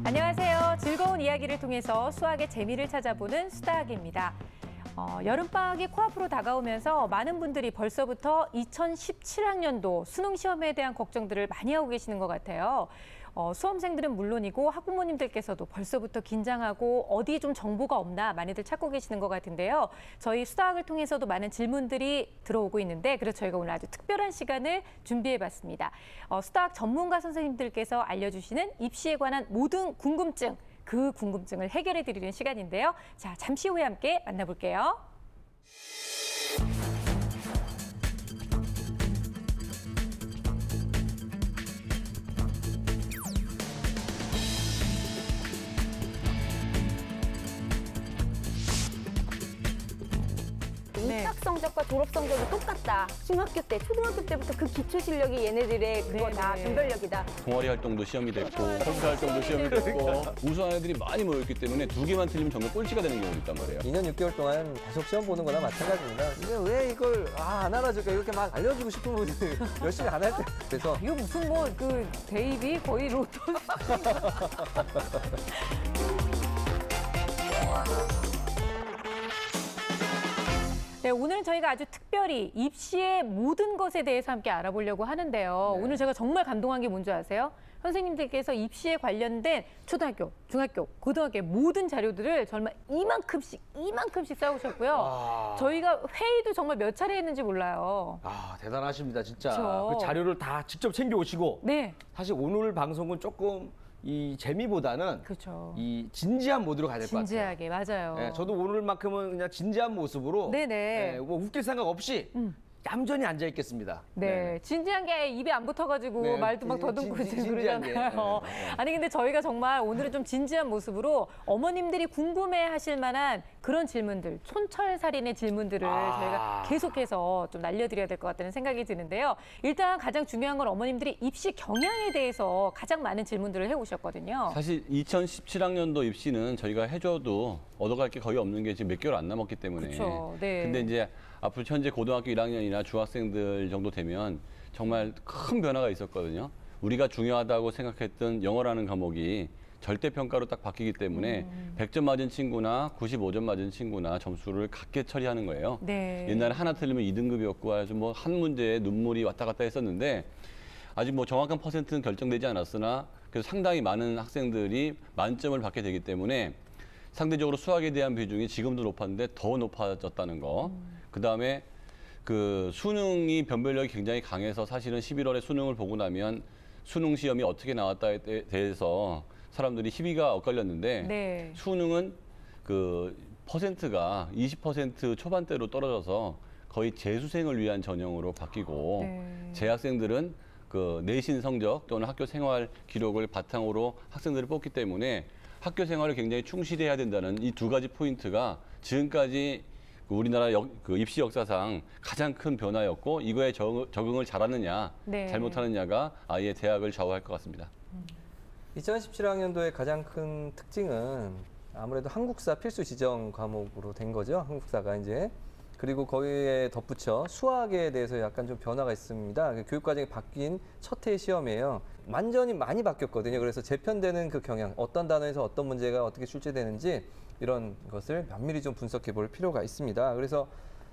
안녕하세요. 즐거운 이야기를 통해서 수학의 재미를 찾아보는 수다학입니다. 여름방학이 코앞으로 다가오면서 많은 분들이 벌써부터 2017학년도 수능 시험에 대한 걱정들을 많이 하고 계시는 것 같아요. 수험생들은 물론이고 학부모님들께서도 벌써부터 긴장하고 어디 좀 정보가 없나 많이들 찾고 계시는 것 같은데요. 저희 수다학을 통해서도 많은 질문들이 들어오고 있는데 그래서 저희가 오늘 아주 특별한 시간을 준비해봤습니다. 수다학 전문가 선생님들께서 알려주시는 입시에 관한 모든 궁금증, 그 궁금증을 해결해드리는 시간인데요. 자, 잠시 후에 함께 만나볼게요. 입학 성적과 졸업 성적이 똑같다. 중학교 때, 초등학교 때부터 그 기초 실력이 얘네들의 그거다. 변별력이다. 동아리 활동도 시험이 됐고 홈트 활동도 시험이 됐고 우수한 애들이 많이 모였기 때문에 두 개만 틀리면 정말 꼴찌가 되는 경우가 있단 말이에요. 2년 6개월 동안 계속 시험 보는 거나 마찬가지입니다. 근데 왜 이걸 안 알아줄까 이렇게 막 알려주고 싶은 분이 열심히 안 할 때. 그래서 이거 무슨 그 대입이 거의 로또. 네, 오늘은 저희가 아주 특별히 입시의 모든 것에 대해서 함께 알아보려고 하는데요. 오늘 제가 정말 감동한 게 뭔지 아세요? 선생님들께서 입시에 관련된 초등학교, 중학교, 고등학교 모든 자료들을 정말 이만큼씩 쌓으셨고요. 저희가 회의도 정말 몇 차례 했는지 몰라요. 아, 대단하십니다, 진짜. 그쵸. 그 자료를 다 직접 챙겨오시고. 네. 사실 오늘 방송은 조금 이 재미보다는 그렇죠. 이 진지한 모드로 가야 될 것 같아요. 진지하게, 맞아요. 네, 저도 오늘만큼은 그냥 진지한 모습으로 네네. 뭐 웃길 생각 없이 얌전히 앉아 있겠습니다. 네, 진지한 게 입에 안 붙어가지고 네, 말도 막 더듬고 진지한 게. 그러잖아요. 아니 근데 저희가 정말 오늘은 좀 진지한 모습으로 어머님들이 궁금해하실 만한 그런 질문들, 촌철살인의 질문들을 저희가 계속해서 좀 날려드려야 될 것 같다는 생각이 드는데요. 일단 가장 중요한 건 어머님들이 입시 경향에 대해서 가장 많은 질문들을 해오셨거든요. 사실 2017학년도 입시는 저희가 해줘도 얻어갈 게 거의 없는 게 지금 몇 개월 안 남았기 때문에. 그쵸, 네. 근데 이제 앞으로 현재 고등학교 1학년이나 중학생들 정도 되면 정말 큰 변화가 있었거든요. 우리가 중요하다고 생각했던 영어라는 과목이 절대평가로 딱 바뀌기 때문에 100점 맞은 친구나 95점 맞은 친구나 점수를 같게 처리하는 거예요. 네. 옛날에 하나 틀리면 2등급이었고 아주 뭐 한 문제에 눈물이 왔다 갔다 했었는데 아직 뭐 정확한 퍼센트는 결정되지 않았으나 그래서 상당히 많은 학생들이 만점을 받게 되기 때문에 상대적으로 수학에 대한 비중이 지금도 높았는데 더 높아졌다는 거. 그다음에 그 수능이 변별력이 굉장히 강해서 사실은 11월에 수능을 보고 나면 수능 시험이 어떻게 나왔다에 대해서 사람들이 시비가 엇갈렸는데 네. 수능은 그 퍼센트가 20% 초반대로 떨어져서 거의 재수생을 위한 전형으로 바뀌고 네. 재학생들은 그 내신 성적 또는 학교 생활 기록을 바탕으로 학생들을 뽑기 때문에 학교 생활을 굉장히 충실해야 된다는 이 두 가지 포인트가 지금까지 우리나라 그 입시 역사상 가장 큰 변화였고 이거에 적응을 잘하느냐 네. 잘못하느냐가 아이의 대학을 좌우할 것 같습니다. 2017학년도의 가장 큰 특징은 아무래도 한국사 필수 지정 과목으로 된 거죠. 한국사가 이제. 그리고 거기에 덧붙여 수학에 대해서 약간 좀 변화가 있습니다. 교육과정이 바뀐 첫 해 시험이에요. 완전히 많이 바뀌었거든요. 그래서 재편되는 그 경향, 어떤 단어에서 어떤 문제가 어떻게 출제되는지 이런 것을 면밀히 좀 분석해 볼 필요가 있습니다. 그래서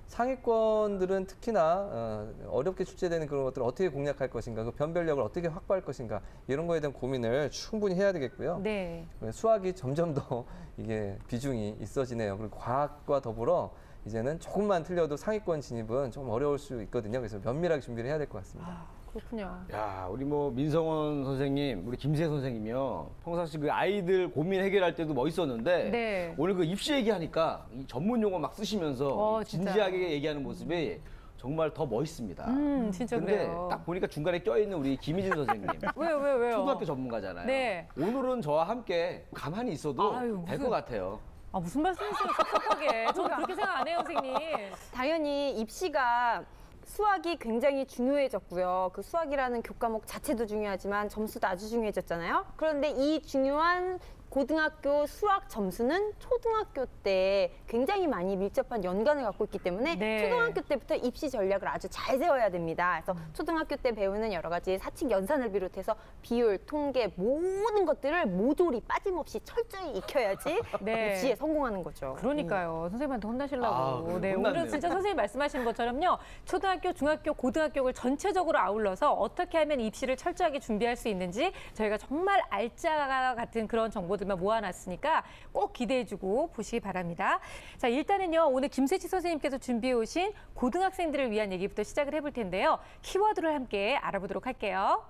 상위권들은 특히나 어렵게 출제되는 그런 것들을 어떻게 공략할 것인가, 그 변별력을 어떻게 확보할 것인가 이런 거에 대한 고민을 충분히 해야 되겠고요. 네. 수학이 점점 더 이게 비중이 있어지네요. 그리고 과학과 더불어 이제는 조금만 틀려도 상위권 진입은 좀 어려울 수 있거든요. 그래서 면밀하게 준비를 해야 될 것 같습니다. 아, 그렇군요. 야, 우리 뭐 민성원 선생님, 우리 김세 선생님이요. 평상시 그 아이들 고민 해결할 때도 멋있었는데 네. 오늘 그 입시 얘기하니까 이 전문 용어 막 쓰시면서 진짜. 진지하게 얘기하는 모습이 정말 더 멋있습니다. 진짜 근데 그래요. 딱 보니까 중간에 껴있는 우리 김희진 선생님. 왜요? 초등학교 전문가잖아요. 네. 오늘은 저와 함께 가만히 있어도 아유, 될 무슨- 것 같아요. 아, 무슨 말씀이세요? 섭섭하게. 저는 그렇게 생각 안 해요, 선생님. 당연히 입시가 수학이 굉장히 중요해졌고요. 그 수학이라는 교과목 자체도 중요하지만 점수도 아주 중요해졌잖아요. 그런데 이 중요한 고등학교 수학 점수는 초등학교 때 굉장히 많이 밀접한 연관을 갖고 있기 때문에 네. 초등학교 때부터 입시 전략을 아주 잘 세워야 됩니다. 그래서 초등학교 때 배우는 여러 가지 사칙 연산을 비롯해서 비율, 통계 모든 것들을 모조리 빠짐없이 철저히 익혀야지 네. 입시에 성공하는 거죠. 그러니까요. 선생님한테 혼나시려고. 아, 네, 혼났네요. 오늘 진짜 선생님 말씀하신 것처럼요. 초등학교, 중학교, 고등학교를 전체적으로 아울러서 어떻게 하면 입시를 철저하게 준비할 수 있는지 저희가 정말 알짜 같은 그런 정보들만 모아놨으니까 꼭 기대해주고 보시기 바랍니다. 자, 일단은요. 오늘 김세치 선생님께서 준비해 오신 고등학생들을 위한 얘기부터 시작을 해볼 텐데요. 키워드를 함께 알아보도록 할게요.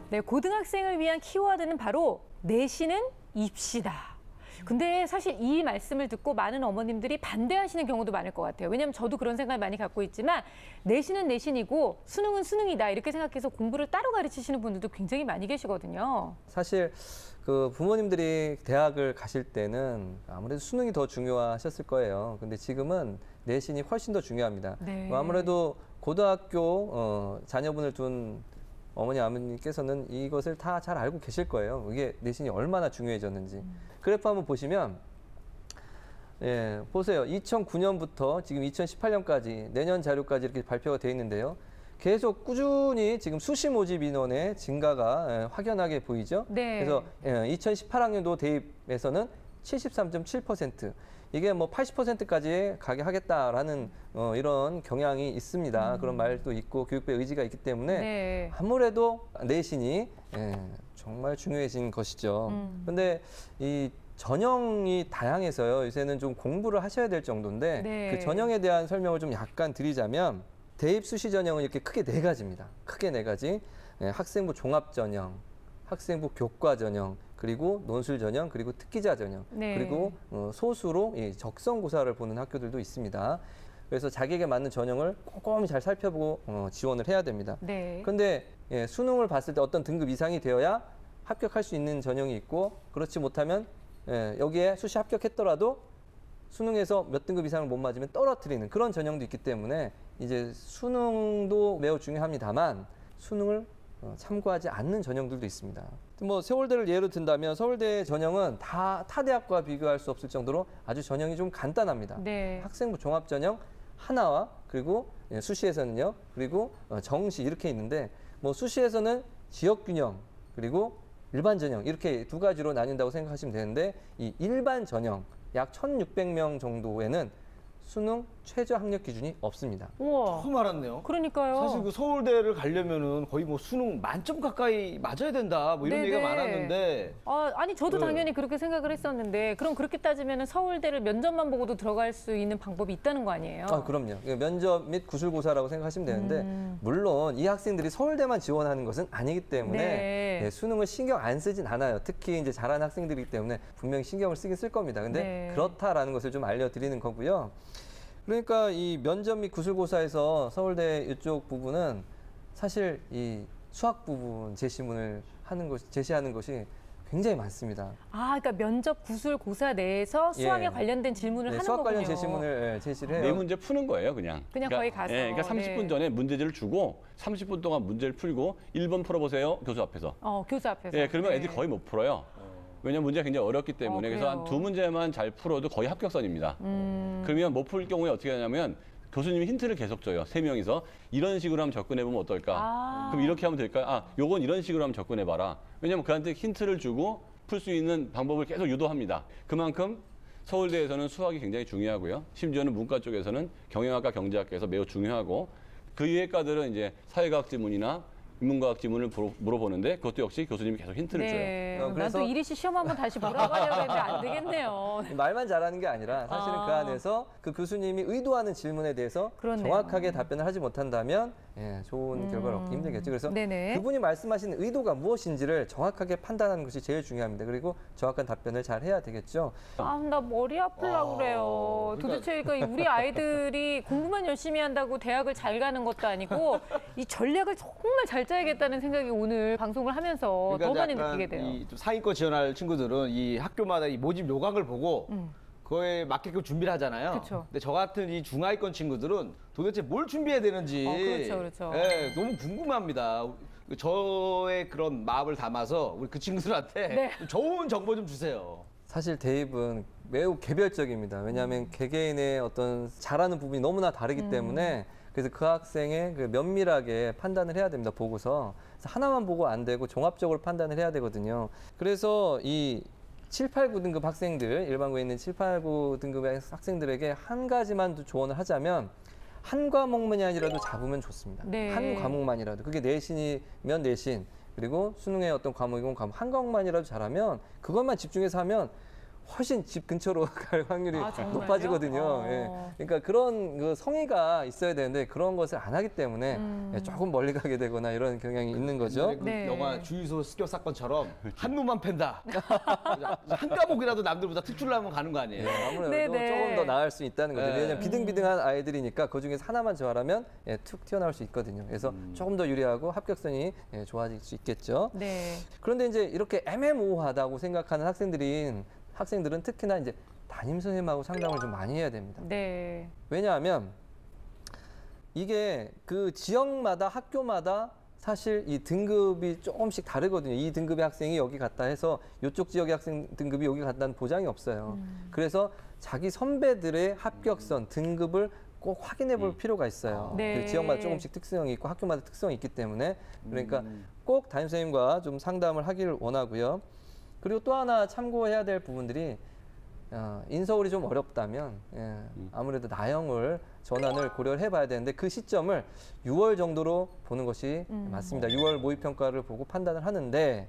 네, 고등학생을 위한 키워드는 바로 내신은 입시다. 근데 사실 이 말씀을 듣고 많은 어머님들이 반대하시는 경우도 많을 것 같아요. 왜냐하면 저도 그런 생각을 많이 갖고 있지만 내신은 내신이고 수능은 수능이다 이렇게 생각해서 공부를 따로 가르치시는 분들도 굉장히 많이 계시거든요. 사실 그 부모님들이 대학을 가실 때는 아무래도 수능이 더 중요하셨을 거예요. 근데 지금은 내신이 훨씬 더 중요합니다. 네. 아무래도 고등학교 자녀분을 둔 어머니 아버님께서는 이것을 다 잘 알고 계실 거예요. 이게 내신이 얼마나 중요해졌는지. 그래프 한번 보시면 예, 보세요. 2009년부터 지금 2018년까지 내년 자료까지 이렇게 발표가 돼 있는데요. 계속 꾸준히 지금 수시 모집 인원의 증가가 확연하게 보이죠. 네. 그래서 2018학년도 대입에서는 73.7%. 이게 뭐 80%까지 가게 하겠다라는 이런 경향이 있습니다. 그런 말도 있고 교육부의 의지가 있기 때문에 네. 아무래도 내신이 정말 중요해진 것이죠. 근데 이 전형이 다양해서요. 요새는 좀 공부를 하셔야 될 정도인데 네. 그 전형에 대한 설명을 좀 약간 드리자면 대입 수시 전형은 이렇게 크게 네 가지입니다. 크게 네 가지. 학생부 종합 전형, 학생부 교과 전형, 그리고 논술 전형, 그리고 특기자 전형, 네. 그리고 소수로 이 적성고사를 보는 학교들도 있습니다. 그래서 자기에게 맞는 전형을 꼼꼼히 잘 살펴보고 지원을 해야 됩니다. 네. 근데 수능을 봤을 때 어떤 등급 이상이 되어야 합격할 수 있는 전형이 있고 그렇지 못하면 여기에 수시 합격했더라도 수능에서 몇 등급 이상을 못 맞으면 떨어뜨리는 그런 전형도 있기 때문에 이제 수능도 매우 중요합니다만 수능을 참고하지 않는 전형들도 있습니다. 뭐 서울대를 예로 든다면 서울대 전형은 다 타 대학과 비교할 수 없을 정도로 아주 전형이 좀 간단합니다. 네. 학생부 종합 전형 하나와 그리고 수시에서는요. 그리고 정시 이렇게 있는데 뭐 수시에서는 지역 균형 그리고 일반 전형 이렇게 두 가지로 나뉜다고 생각하시면 되는데 이 일반 전형 약 1,600명 정도에는 수능 최저 학력 기준이 없습니다. 우와. 처음 알았네요. 그러니까요. 사실 그 서울대를 가려면은 거의 뭐 수능 만점 가까이 맞아야 된다 뭐 이런 네네. 얘기가 많았는데 아니 저도 네. 당연히 그렇게 생각을 했었는데 그럼 그렇게 따지면 서울대를 면접만 보고도 들어갈 수 있는 방법이 있다는 거 아니에요? 그럼요. 면접 및 구술고사라고 생각하시면 되는데 물론 이 학생들이 서울대만 지원하는 것은 아니기 때문에 네. 수능을 신경 안 쓰진 않아요. 특히 이제 잘하는 학생들이기 때문에 분명히 신경을 쓰긴 쓸 겁니다. 근데 네. 그렇다라는 것을 좀 알려드리는 거고요. 그러니까 이 면접 및 구술고사에서 서울대 이쪽 부분은 사실 이 수학 부분 제시하는 것이 굉장히 많습니다. 그러니까 면접 구술 고사 내에서 수학에 예. 관련된 질문을 하는 수학 거군요. 관련 제시문을 제시를 해요. 네 문제 푸는 거예요, 그냥. 거기 가서. 그러니까 30분 네. 전에 문제지를 주고 30분 동안 문제를 풀고 1번 풀어보세요, 교수 앞에서. 교수 앞에서. 예, 그러면 네. 애들이 거의 못 풀어요. 왜냐면 문제가 굉장히 어렵기 때문에. 그래서 그래요? 한 두 문제만 잘 풀어도 거의 합격선입니다. 그러면 못 풀 경우에 어떻게 하냐면 교수님이 힌트를 계속 줘요. 세 명이서 이런 식으로 한번 접근해보면 어떨까? 그럼 이렇게 하면 될까요? 요건 이런 식으로 한번 접근해봐라. 왜냐면 그한테 힌트를 주고 풀 수 있는 방법을 계속 유도합니다. 그만큼 서울대에서는 수학이 굉장히 중요하고요. 심지어는 문과 쪽에서는 경영학과 경제학과에서 매우 중요하고 그 이외의 과들은 이제 사회과학 지문이나 인문과학 지문을 물어보는데 그것도 역시 교수님이 계속 힌트를 네. 줘요. 난 그래서- 또 이리 씨 시험 한번 다시 보라고 하려고 했는데 안 되겠네요. 말만 잘하는 게 아니라 사실은 그 안에서 그 교수님이 의도하는 질문에 대해서 그렇네요. 정확하게 답변을 하지 못한다면 좋은 결과를 얻기 힘들겠죠. 그래서 네네. 그분이 말씀하시는 의도가 무엇인지를 정확하게 판단하는 것이 제일 중요합니다. 그리고 정확한 답변을 잘 해야 되겠죠. 나 머리 아프려고 그래요. 도대체 그러니까 우리 아이들이 공부만 열심히 한다고 대학을 잘 가는 것도 아니고 이 전략을 정말 잘 짜야겠다는 생각이 오늘 방송을 하면서 더 많이 약간 느끼게 돼요. 이좀 상위권 지원할 친구들은 이 학교마다 이 모집 요강을 보고 그거에 맞게끔 준비를 하잖아요. 그쵸. 근데 저 같은 이 중하위권 친구들은 도대체 뭘 준비해야 되는지 그렇죠, 그렇죠. 예, 너무 궁금합니다. 저의 그런 마음을 담아서 우리 그 친구들한테 네. 좀 좋은 정보 좀 주세요. 사실 대입은 매우 개별적입니다. 왜냐하면 개개인의 어떤 잘하는 부분이 너무나 다르기 때문에 그래서 그 학생의 그 면밀하게 판단을 해야 됩니다. 보고서. 그래서 하나만 보고 안 되고 종합적으로 판단을 해야 되거든요. 그래서 이 7, 8, 9등급 학생들, 일반고에 있는 7, 8, 9등급의 학생들에게 한 가지만 조언을 하자면 한 과목만이라도 잡으면 좋습니다. 네. 한 과목만이라도. 그게 내신이면 내신, 그리고 수능의 어떤 과목이면 과목. 한 과목만이라도 잘하면 그것만 집중해서 하면 훨씬 집 근처로 갈 확률이 아, 정말요? 높아지거든요. 예. 그러니까 그런 그 성의가 있어야 되는데 그런 것을 안 하기 때문에 예, 조금 멀리 가게 되거나 이런 경향이 있는 거죠. 그 네. 영화 주유소 습격 사건처럼 한 놈만 팬다. 한 과목이라도 남들보다 특출을 하면 가는 거 아니에요? 아무래도 네네. 조금 더 나을 수 있다는 거죠. 네. 왜냐하면 비등비등한 아이들이니까 그 중에서 하나만 잘하면 예, 툭 튀어나올 수 있거든요. 그래서 조금 더 유리하고 합격선이 예, 좋아질 수 있겠죠. 네. 그런데 이제 이렇게 애매모호하다고 생각하는 학생들은 특히나 이제 담임 선생님하고 상담을 좀 많이 해야 됩니다. 네. 왜냐하면 이게 그 지역마다 학교마다 사실 이 등급이 조금씩 다르거든요. 이 등급의 학생이 여기 갔다 해서 이쪽 지역의 학생 등급이 여기 갔다는 보장이 없어요. 그래서 자기 선배들의 합격선, 등급을 꼭 확인해 볼 필요가 있어요. 네. 그 지역마다 조금씩 특성이 있고 학교마다 특성이 있기 때문에 그러니까 꼭 담임 선생님과 좀 상담을 하기를 원하고요. 그리고 또 하나 참고해야 될 부분들이 인서울이 좀 어렵다면 아무래도 나형을 전환을 고려를 해봐야 되는데 그 시점을 6월 정도로 보는 것이 맞습니다. 6월 모의평가를 보고 판단을 하는데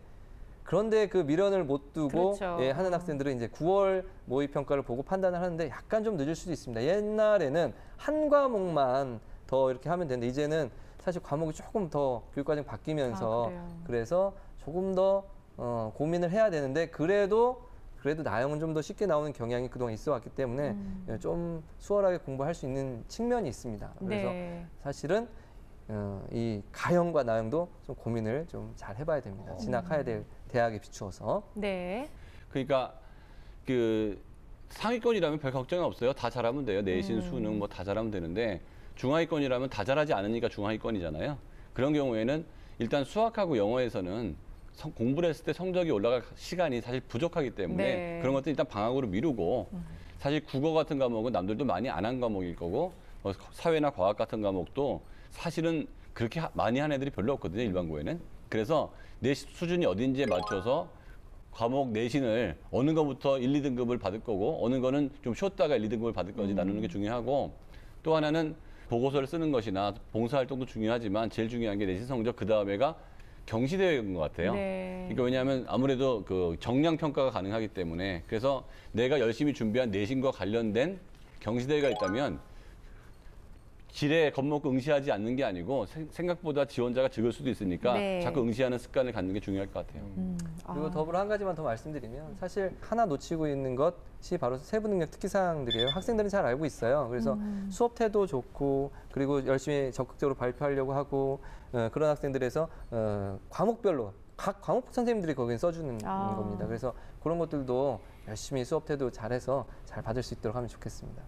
그런데 그 미련을 못 두고 그렇죠. 하는 학생들은 이제 9월 모의평가를 보고 판단을 하는데 약간 좀 늦을 수도 있습니다. 옛날에는 한 과목만 더 이렇게 하면 되는데 이제는 사실 과목이 조금 더 교육과정 바뀌면서 그래요. 그래서 조금 더 고민을 해야 되는데 그래도 나형은 좀 더 쉽게 나오는 경향이 그동안 있어 왔기 때문에 좀 수월하게 공부할 수 있는 측면이 있습니다. 그래서 네. 사실은 이 가형과 나형도 좀 고민을 좀 잘 해봐야 됩니다. 진학해야 될 대학에 비추어서. 네. 그러니까 그 상위권이라면 별 걱정이 없어요. 다 잘하면 돼요. 내신, 수능 뭐 다 잘하면 되는데 중하위권이라면 다 잘하지 않으니까 중하위권이잖아요. 그런 경우에는 일단 수학하고 영어에서는 공부를 했을 때 성적이 올라갈 시간이 사실 부족하기 때문에 네. 그런 것들 일단 방학으로 미루고 사실 국어 같은 과목은 남들도 많이 안 한 과목일 거고 사회나 과학 같은 과목도 사실은 그렇게 많이 한 애들이 별로 없거든요. 일반고에는. 그래서 내 수준이 어딘지에 맞춰서 과목 내신을 어느 거부터 1, 2등급을 받을 거고 어느 거는 좀 쉬었다가 1, 2등급을 받을 건지 나누는 게 중요하고 또 하나는 보고서를 쓰는 것이나 봉사활동도 중요하지만 제일 중요한 게 내신 성적 그다음에가 경시대회인 것 같아요. 네. 그러니까 왜냐하면 아무래도 그 정량 평가가 가능하기 때문에 그래서 내가 열심히 준비한 내신과 관련된 경시대회가 있다면 지레 겁먹고 응시하지 않는 게 아니고 생각보다 지원자가 적을 수도 있으니까 네. 자꾸 응시하는 습관을 갖는 게 중요할 것 같아요. 그리고 더불어 한 가지만 더 말씀드리면 사실 하나 놓치고 있는 것이 바로 세부 능력 특기사항들이에요. 학생들은 잘 알고 있어요. 그래서 수업 태도 좋고 그리고 열심히 적극적으로 발표하려고 하고 그런 학생들에서 과목별로 각 과목 선생님들이 거기에 써주는 겁니다. 그래서 그런 것들도 열심히 수업 태도 잘해서 잘 받을 수 있도록 하면 좋겠습니다.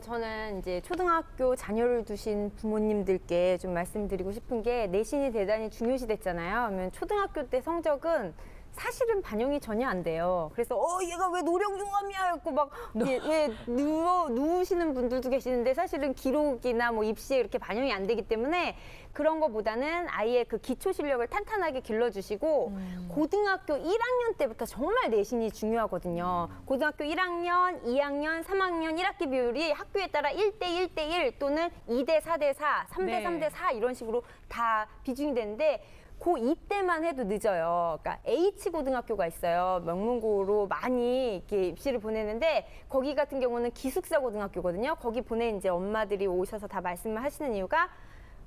저는 이제 초등학교 자녀를 두신 부모님들께 좀 말씀드리고 싶은 게 내신이 대단히 중요시 됐잖아요. 그러면 초등학교 때 성적은 사실은 반영이 전혀 안 돼요. 그래서 얘가 왜 노령종합이야 했고 막 왜 누우시는 분들도 계시는데 사실은 기록이나 뭐 입시에 이렇게 반영이 안 되기 때문에 그런 거보다는 아이의 그 기초 실력을 탄탄하게 길러주시고 고등학교 1학년 때부터 정말 내신이 중요하거든요. 고등학교 1학년, 2학년, 3학년 1학기 비율이 학교에 따라 1대 1대 1 또는 2대 4대 4, 3대 네. 3대 4 이런 식으로 다 비중이 되는데 고2 때만 해도 늦어요. 그러니까 H고등학교가 있어요. 명문고로 많이 이렇게 입시를 보내는데 거기 같은 경우는 기숙사 고등학교거든요. 거기 보낸 이제 엄마들이 오셔서 다 말씀을 하시는 이유가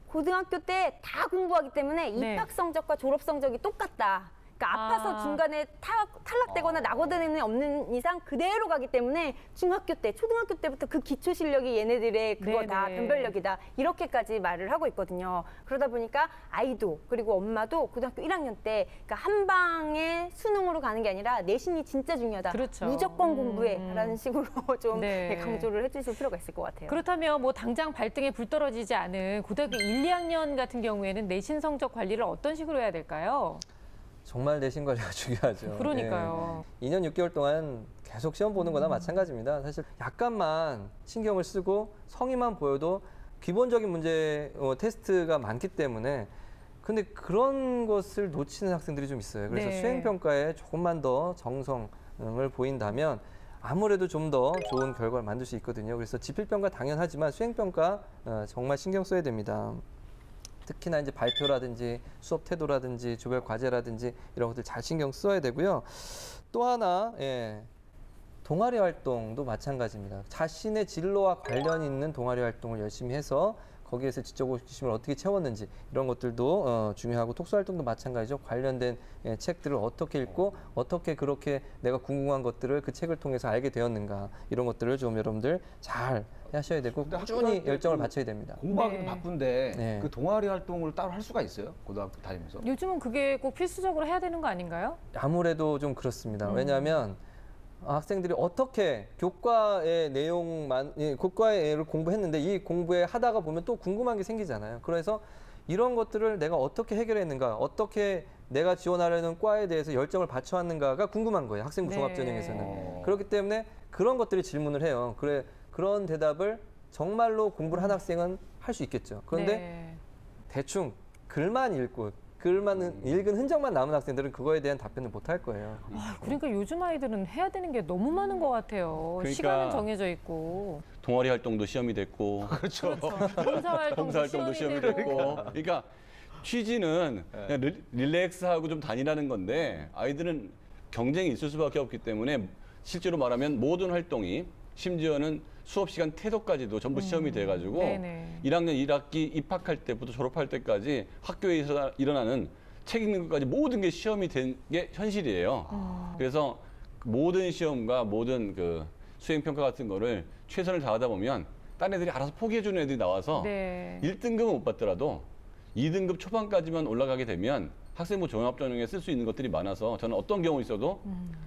고등학교 때 다 공부하기 때문에 네. 입학 성적과 졸업 성적이 똑같다. 그러니까 아파서 중간에 탈락되거나 낙오되는 없는 이상 그대로 가기 때문에 중학교 때, 초등학교 때부터 그 기초 실력이 얘네들의 그거다, 네네. 변별력이다 이렇게까지 말을 하고 있거든요. 그러다 보니까 아이도 그리고 엄마도 고등학교 1학년 때 그러니까 한 방에 수능으로 가는 게 아니라 내신이 진짜 중요하다. 그렇죠. 무조건 공부해라는 식으로 좀 네. 강조를 해주실 필요가 있을 것 같아요. 그렇다면 뭐 당장 발등에 불 떨어지지 않은 고등학교 1, 2학년 같은 경우에는 내신 성적 관리를 어떤 식으로 해야 될까요? 정말 내신 관리가 중요하죠. 그러니까요. 2년 6개월 동안 계속 시험 보는 거나 마찬가지입니다. 사실 약간만 신경을 쓰고 성의만 보여도 기본적인 문제 테스트가 많기 때문에 근데 그런 것을 놓치는 학생들이 좀 있어요. 그래서 네. 수행평가에 조금만 더 정성을 보인다면 아무래도 좀 더 좋은 결과를 만들 수 있거든요. 그래서 지필평가 당연하지만 수행평가 정말 신경 써야 됩니다. 특히나 이제 발표라든지 수업 태도라든지 조별 과제라든지 이런 것들 잘 신경 써야 되고요. 또 하나 동아리 활동도 마찬가지입니다. 자신의 진로와 관련 있는 동아리 활동을 열심히 해서 거기에서 지적 호기심을 어떻게 채웠는지 이런 것들도 중요하고 독서 활동도 마찬가지죠. 관련된 책들을 어떻게 읽고 어떻게 그렇게 내가 궁금한 것들을 그 책을 통해서 알게 되었는가 이런 것들을 좀 여러분들 잘 하셔야 되고 근데 꾸준히 학교 때 열정을 그 바쳐야 됩니다. 공부하기 네. 바쁜데 네. 그 동아리 활동을 따로 할 수가 있어요? 고등학교 다니면서? 요즘은 그게 꼭 필수적으로 해야 되는 거 아닌가요? 아무래도 좀 그렇습니다. 왜냐하면 학생들이 어떻게 교과의 내용만, 교과를 공부했는데 이 공부에 하다가 보면 또 궁금한 게 생기잖아요. 그래서 이런 것들을 내가 어떻게 해결했는가, 어떻게 내가 지원하려는 과에 대해서 열정을 바쳐왔는가가 궁금한 거예요. 학생부 네. 종합전형에서는. 그렇기 때문에 그런 것들이 질문을 해요. 그런 대답을 정말로 공부를 한 학생은 할 수 있겠죠. 그런데 네. 대충 글만 읽고 글만 읽은 흔적만 남은 학생들은 그거에 대한 답변을 못 할 거예요. 그러니까 요즘 아이들은 해야 되는 게 너무 많은 것 같아요. 그러니까 시간은 정해져 있고. 동아리 활동도 시험이 됐고 그렇죠. 봉사활동도 시험이 됐고. 그러니까 취지는 그냥 릴렉스하고 좀 다니라는 건데 아이들은 경쟁이 있을 수밖에 없기 때문에 실제로 말하면 모든 활동이 심지어는 수업 시간 태도까지도 전부 시험이 돼가지고 네네. 1학년 1학기 입학할 때부터 졸업할 때까지 학교에 일어나는 책 읽는 것까지 모든 게 시험이 된 게 현실이에요. 그래서 모든 시험과 모든 그 수행평가 같은 거를 최선을 다하다 보면 딴 애들이 알아서 포기해주는 애들이 나와서 네. 1등급은 못 받더라도 2등급 초반까지만 올라가게 되면 학생부 종합전형에 쓸 수 있는 것들이 많아서 저는 어떤 경우 있어도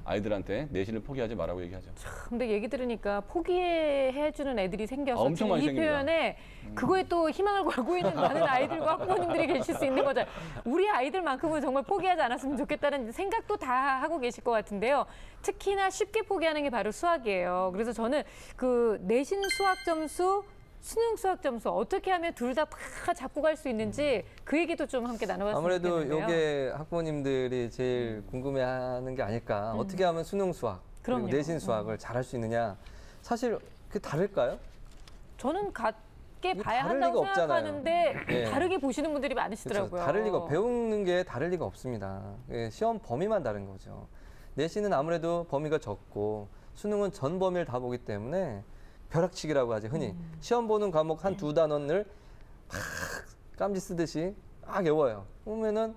아이들한테 내신을 포기하지 말라고 얘기하죠. 근데 얘기 들으니까 포기해주는 애들이 생겨서 엄청 지금 많이 이 생깁니다. 표현에 그거에 또 희망을 걸고 있는 많은 아이들과 학부모님들이 계실 수 있는 거죠. 우리 아이들만큼은 정말 포기하지 않았으면 좋겠다는 생각도 다 하고 계실 것 같은데요. 특히나 쉽게 포기하는 게 바로 수학이에요. 그래서 저는 그 내신 수학 점수 수능 수학 점수 어떻게 하면 둘 다 잡고 갈 수 있는지 그 얘기도 좀 함께 나눠봤으면 아무래도 좋겠는데요. 이게 학부모님들이 제일 궁금해하는 게 아닐까. 어떻게 하면 수능 수학 그리고 그럼요. 내신 수학을 잘할 수 있느냐. 사실 그 다를까요? 저는 같게 이게 봐야 다를 한다고 리가 없잖아요. 생각하는데 예. 다르게 보시는 분들이 그렇죠. 많으시더라고요. 다를 리가 배우는 게 다를 리가 없습니다. 예, 시험 범위만 다른 거죠. 내신은 아무래도 범위가 적고 수능은 전 범위를 다 보기 때문에 벼락치기라고 하죠, 흔히. 시험 보는 과목 한 두 단원을 막 깜지 쓰듯이 막 외워요. 그러면은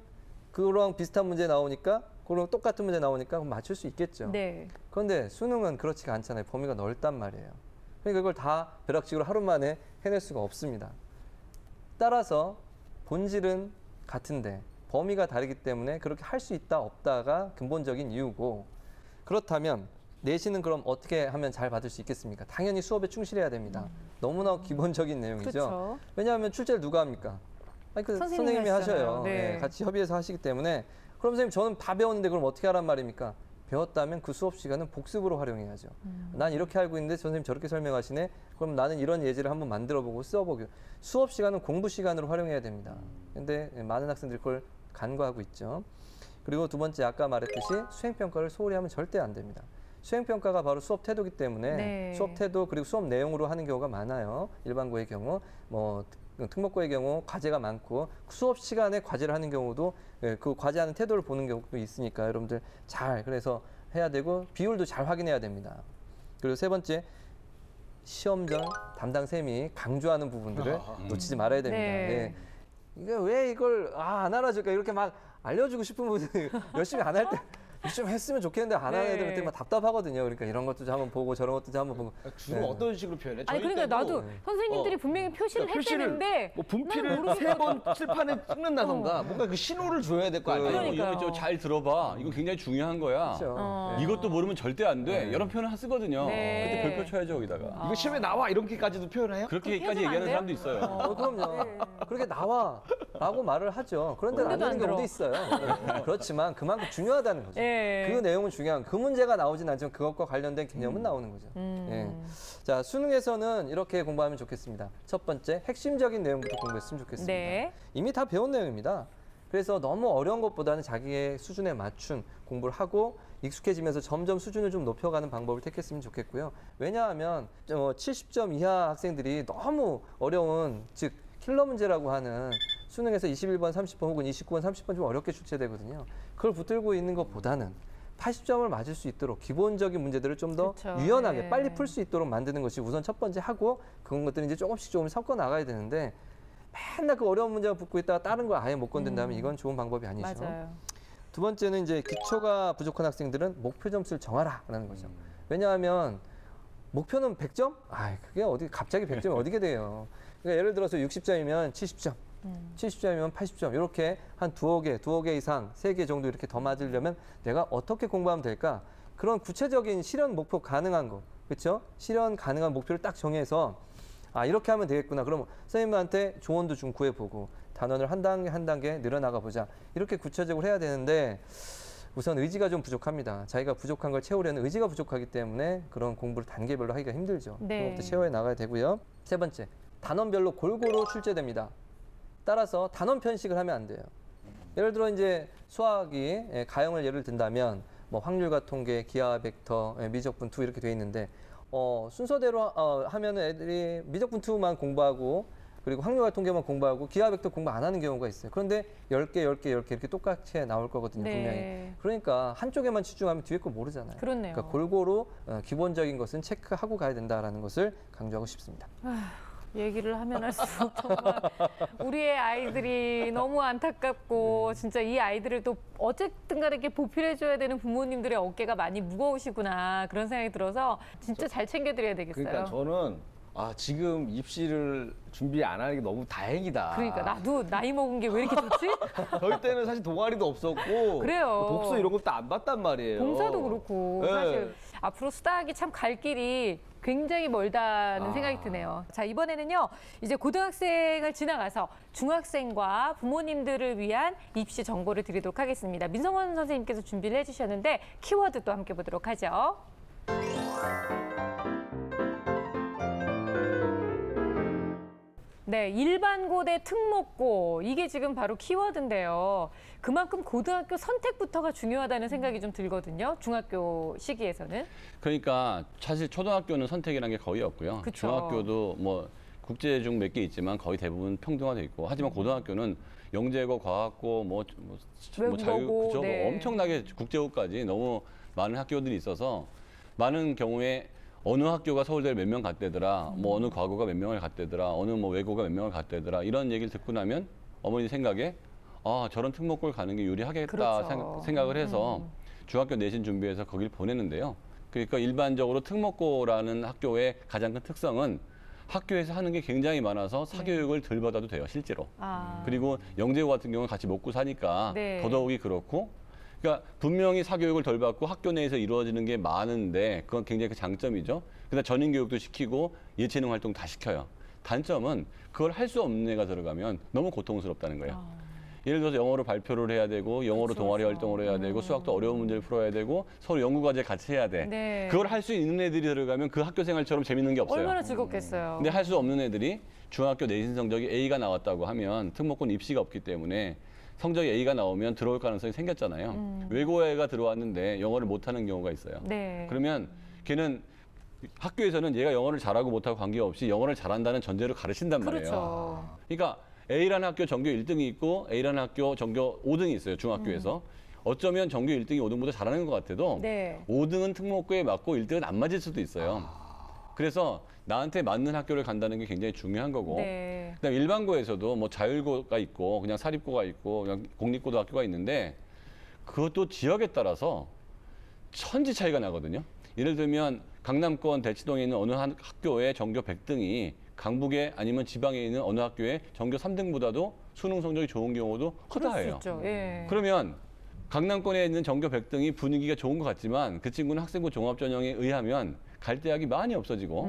그거랑 비슷한 문제 나오니까 그거랑 똑같은 문제 나오니까 맞출 수 있겠죠. 네. 그런데 수능은 그렇지가 않잖아요. 범위가 넓단 말이에요. 그러니까 그걸 다 벼락치기로 하루 만에 해낼 수가 없습니다. 따라서 본질은 같은데 범위가 다르기 때문에 그렇게 할 수 있다 없다가 근본적인 이유고 그렇다면 내신은 그럼 어떻게 하면 잘 받을 수 있겠습니까? 당연히 수업에 충실해야 됩니다. 너무나 기본적인 내용이죠. 그렇죠. 왜냐하면 출제를 누가 합니까? 아니, 그 선생님이 선생님이 하시잖아요. 하셔요. 네. 예, 같이 협의해서 하시기 때문에 그럼 선생님 저는 다 배웠는데 그럼 어떻게 하란 말입니까? 배웠다면 그 수업 시간은 복습으로 활용해야죠. 난 이렇게 알고 있는데 선생님 저렇게 설명하시네. 그럼 나는 이런 예제를 한번 만들어보고 써보고 수업 시간은 공부 시간으로 활용해야 됩니다. 근데 많은 학생들이 그걸 간과하고 있죠. 그리고 두 번째 아까 말했듯이 수행평가를 소홀히 하면 절대 안 됩니다. 수행평가가 바로 수업 태도이기 때문에 네. 수업 태도 그리고 수업 내용으로 하는 경우가 많아요. 일반고의 경우 뭐 특목고의 경우 과제가 많고 수업 시간에 과제를 하는 경우도 그 과제하는 태도를 보는 경우도 있으니까 여러분들 잘 그래서 해야 되고 비율도 잘 확인해야 됩니다. 그리고 세 번째 시험 전 담당 쌤이 강조하는 부분들을 놓치지 말아야 됩니다. 네. 예. 이게 왜 이걸 안 알아줄까 이렇게 막 알려주고 싶은 분들이 열심히 안 할 때 좀 했으면 좋겠는데 안 하는 네. 애들한테 막 답답하거든요. 그러니까 이런 것도 좀 한번 보고 저런 것도 좀 한번 보고. 주로 네. 어떤 식으로 표현해? 아니 그러니까 나도 선생님들이 분명히 표시를 했다는데 뭐 분필을 3번 칠판에 찍는다던가 뭔가 그 신호를 줘야 될 거 아니에요? 그러니까요. 이거 잘 들어봐. 이거 굉장히 중요한 거야. 그렇죠. 이것도 모르면 절대 안 돼. 이런 표현을 쓰거든요. 네. 그때 별표 쳐야죠, 거기다가. 이거 시험에 나와 이렇게까지도 표현해요? 그렇게까지 해주면 안 얘기하는 돼요? 사람도 있어요. 그럼요. 그렇게 나와라고 말을 하죠. 그런데 안 근데도 안 되는 들어. 경우도 있어요. 그렇지만 그만큼 중요하다는 거죠. 예. 그 내용은 중요한 그 문제가 나오진 않지만 그것과 관련된 개념은 나오는 거죠. 예. 자, 수능에서는 이렇게 공부하면 좋겠습니다. 첫 번째, 핵심적인 내용부터 공부했으면 좋겠습니다. 네. 이미 다 배운 내용입니다. 그래서 너무 어려운 것보다는 자기의 수준에 맞춘 공부를 하고 익숙해지면서 점점 수준을 좀 높여가는 방법을 택했으면 좋겠고요. 왜냐하면 70점 이하 학생들이 너무 어려운, 즉 킬러 문제라고 하는 수능에서 21번, 30번 혹은 29번, 30번 좀 어렵게 출제되거든요. 그걸 붙들고 있는 것보다는 80점을 맞을 수 있도록 기본적인 문제들을 좀 더 그렇죠. 유연하게 네. 빨리 풀 수 있도록 만드는 것이 우선 첫 번째 하고 그런 것들은 이제 조금씩 섞어 나가야 되는데 맨날 그 어려운 문제만 붙고 있다가 다른 걸 아예 못 건든다면 이건 좋은 방법이 아니죠. 맞아요. 두 번째는 이제 기초가 부족한 학생들은 목표 점수를 정하라라는 거죠. 왜냐하면 목표는 100점? 아, 그게 어디 갑자기 100점이 어디게 돼요. 그러니까 예를 들어서 60점이면 70점. 70점이면 80점 이렇게 한 두어 개 이상 3개 정도 이렇게 더 맞으려면 내가 어떻게 공부하면 될까? 그런 구체적인 실현 목표 가능한 거, 그렇죠? 실현 가능한 목표를 딱 정해서 아 이렇게 하면 되겠구나. 그럼 선생님한테 조언도 좀 구해보고 단원을 한 단계 늘어나가 보자. 이렇게 구체적으로 해야 되는데 우선 의지가 좀 부족합니다. 자기가 부족한 걸 채우려는 의지가 부족하기 때문에 그런 공부를 단계별로 하기가 힘들죠. 네. 그것부터 채워야 나가야 되고요. 세 번째, 단원별로 골고루 출제됩니다. 따라서 단원 편식을 하면 안 돼요. 예를 들어 이제 수학이 가형을 예를 든다면 뭐 확률과 통계, 기하 벡터, 미적분투 이렇게 돼 있는데 순서대로 하면은 애들이 미적분투만 공부하고 그리고 확률과 통계만 공부하고 기하 벡터 공부 안 하는 경우가 있어요. 그런데 10개 이렇게 똑같이 나올 거거든요, 네. 분명히. 그러니까 한쪽에만 치중하면 뒤에 거 모르잖아요. 그렇네요. 그러니까 골고루 기본적인 것은 체크하고 가야 된다라는 것을 강조하고 싶습니다. 얘기를 하면 할수록 정말 우리의 아이들이 너무 안타깝고 진짜 이 아이들을 또 어쨌든 간에 이렇게 보필해줘야 되는 부모님들의 어깨가 많이 무거우시구나 그런 생각이 들어서 진짜 잘 챙겨드려야 되겠어요. 그러니까 저는 지금 입시를 준비 안 하는 게 너무 다행이다. 그러니까 나도 나이 먹은 게 왜 이렇게 좋지? 저희 때는 사실 동아리도 없었고 그래요. 독서 이런 것도 안 봤단 말이에요. 봉사도 그렇고 네. 사실 앞으로 수다하기 참 갈 길이 굉장히 멀다는 생각이 드네요. 자, 이번에는요. 이제 고등학생을 지나가서 중학생과 부모님들을 위한 입시 정보를 드리도록 하겠습니다. 민성원 선생님께서 준비를 해주셨는데 키워드 또 함께 보도록 하죠. 네, 일반고 대 특목고 이게 지금 바로 키워드인데요. 그만큼 고등학교 선택부터가 중요하다는 생각이 좀 들거든요. 중학교 시기에서는. 그러니까 사실 초등학교는 선택이라는 게 거의 없고요. 그쵸. 중학교도 뭐 국제 중 몇 개 있지만 거의 대부분 평등화돼 있고 하지만 고등학교는 영재고, 과학고, 외국어고, 자유, 그죠? 네. 엄청나게 국제고까지 너무 많은 학교들이 있어서 많은 경우에 어느 학교가 서울대를 몇 명 갔대더라, 뭐 어느 과고가 몇 명을 갔대더라, 어느 뭐 외고가 몇 명을 갔대더라 이런 얘기를 듣고 나면 어머니 생각에 저런 특목고를 가는 게 유리하겠다 그렇죠. 생각을 해서 중학교 내신 준비해서 거길 보내는데요. 그러니까 일반적으로 특목고라는 학교의 가장 큰 특성은 학교에서 하는 게 굉장히 많아서 사교육을 덜 받아도 돼요, 실제로. 그리고 영재고 같은 경우는 같이 먹고 사니까 네. 더더욱이 그렇고 그러니까 분명히 사교육을 덜 받고 학교 내에서 이루어지는 게 많은데 그건 굉장히 그 장점이죠. 그다음 전인 교육도 시키고 예체능 활동 다 시켜요. 단점은 그걸 할 수 없는 애가 들어가면 너무 고통스럽다는 거예요. 예를 들어서 영어로 발표를 해야 되고 영어로 그렇죠, 동아리 그렇죠. 활동을 해야 되고 수학도 어려운 문제를 풀어야 되고 서로 연구 과제 같이 해야 돼. 네. 그걸 할 수 있는 애들이 들어가면 그 학교 생활처럼 재밌는 게 없어요. 얼마나 즐겁겠어요. 근데 할 수 없는 애들이 중학교 내신 성적이 A가 나왔다고 하면 특목고는 입시가 없기 때문에 성적이 A가 나오면 들어올 가능성이 생겼잖아요. 외고애가 들어왔는데 영어를 못하는 경우가 있어요. 네. 그러면 걔는 학교에서는 얘가 영어를 잘하고 못하고 관계없이 영어를 잘한다는 전제로 가르친단 말이에요. 그렇죠. 그러니까 A라는 학교 전교 1등이 있고 A라는 학교 전교 5등이 있어요. 중학교에서. 어쩌면 전교 1등이 5등보다 잘하는 것 같아도 네. 5등은 특목고에 맞고 1등은 안 맞을 수도 있어요. 그래서 나한테 맞는 학교를 간다는 게 굉장히 중요한 거고. 네. 그다음에 일반고에서도 뭐 자율고가 있고 그냥 사립고가 있고 그냥 공립고등학교가 있는데 그것도 지역에 따라서 천지 차이가 나거든요. 예를 들면 강남권 대치동에 있는 어느 한 학교의 전교 100등이 강북에 아니면 지방에 있는 어느 학교의 전교 3등보다도 수능 성적이 좋은 경우도 그럴 수 허다해요. 있죠. 예. 그러면 강남권에 있는 전교 100등이 분위기가 좋은 것 같지만 그 친구는 학생부 종합전형에 의하면 갈 대학이 많이 없어지고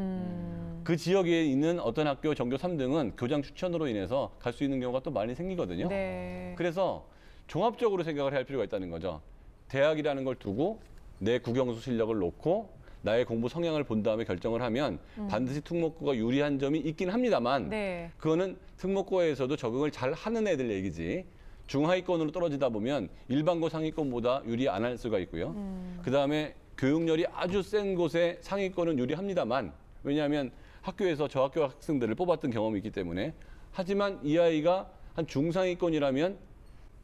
그 지역에 있는 어떤 학교 전교 3등은 교장 추천으로 인해서 갈 수 있는 경우가 또 많이 생기거든요. 네. 그래서 종합적으로 생각을 할 필요가 있다는 거죠. 대학이라는 걸 두고 내 국영수 실력을 놓고 나의 공부 성향을 본 다음에 결정을 하면 반드시 특목고가 유리한 점이 있긴 합니다만 네. 그거는 특목고에서도 적응을 잘 하는 애들 얘기지 중하위권으로 떨어지다 보면 일반고 상위권보다 유리 안 할 수가 있고요. 그다음에 교육열이 아주 센 곳에 상위권은 유리합니다만 왜냐하면 학교에서 저 학교 학생들을 뽑았던 경험이 있기 때문에 하지만 이 아이가 한 중상위권이라면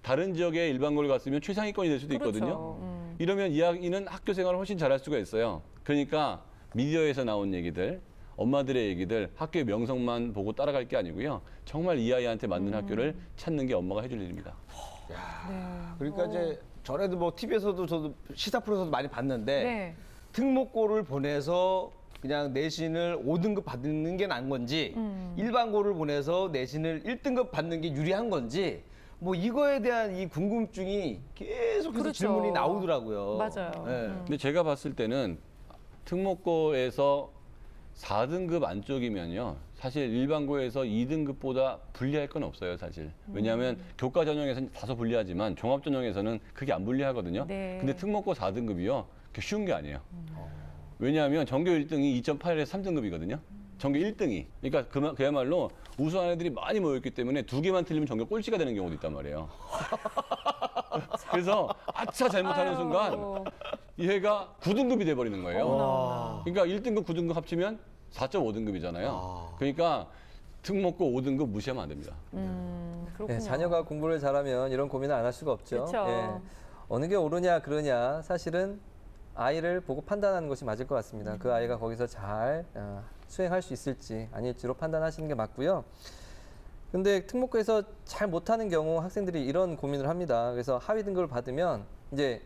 다른 지역의 일반고를 갔으면 최상위권이 될 수도 그렇죠. 있거든요. 이러면 이 아이는 학교 생활을 훨씬 잘할 수가 있어요. 그러니까 미디어에서 나온 얘기들, 엄마들의 얘기들, 학교의 명성만 보고 따라갈 게 아니고요. 정말 이 아이한테 맞는 학교를 찾는 게 엄마가 해줄 일입니다. 그러니까 이제 전에도 뭐 TV에서도 저도 시사 프로에서도 많이 봤는데 네. 특목고를 보내서 그냥 내신을 5등급 받는 게 나은 건지 일반고를 보내서 내신을 1등급 받는 게 유리한 건지 뭐 이거에 대한 이 궁금증이 계속해서 그렇죠. 질문이 나오더라고요. 맞아요. 네. 근데 제가 봤을 때는 특목고에서 4등급 안쪽이면요. 사실 일반고에서 2등급보다 불리할 건 없어요, 사실. 왜냐하면 교과 전형에서는 다소 불리하지만 종합 전형에서는 그게 안 불리하거든요. 네. 근데 특목고 4등급이요. 그게 쉬운 게 아니에요. 왜냐하면 전교 1등이 2.8에서 3등급이거든요. 전교 1등이. 그러니까 그야말로 우수한 애들이 많이 모였기 때문에 2개만 틀리면 전교 꼴찌가 되는 경우도 있단 말이에요. 그래서 아차 잘못하는 순간 얘가 9등급이 돼버리는 거예요. 그러니까 1등급, 9등급 합치면 4.5등급이잖아요. 그러니까 특목고 5등급 무시하면 안 됩니다. 그렇군요. 예, 자녀가 공부를 잘하면 이런 고민을 안 할 수가 없죠. 그쵸. 예. 어느 게 옳으냐 그러냐 사실은 아이를 보고 판단하는 것이 맞을 것 같습니다. 그 아이가 거기서 잘 수행할 수 있을지 아닐지로 판단하시는 게 맞고요. 근데 특목고에서 잘 못하는 경우 학생들이 이런 고민을 합니다. 그래서 하위 등급을 받으면 이제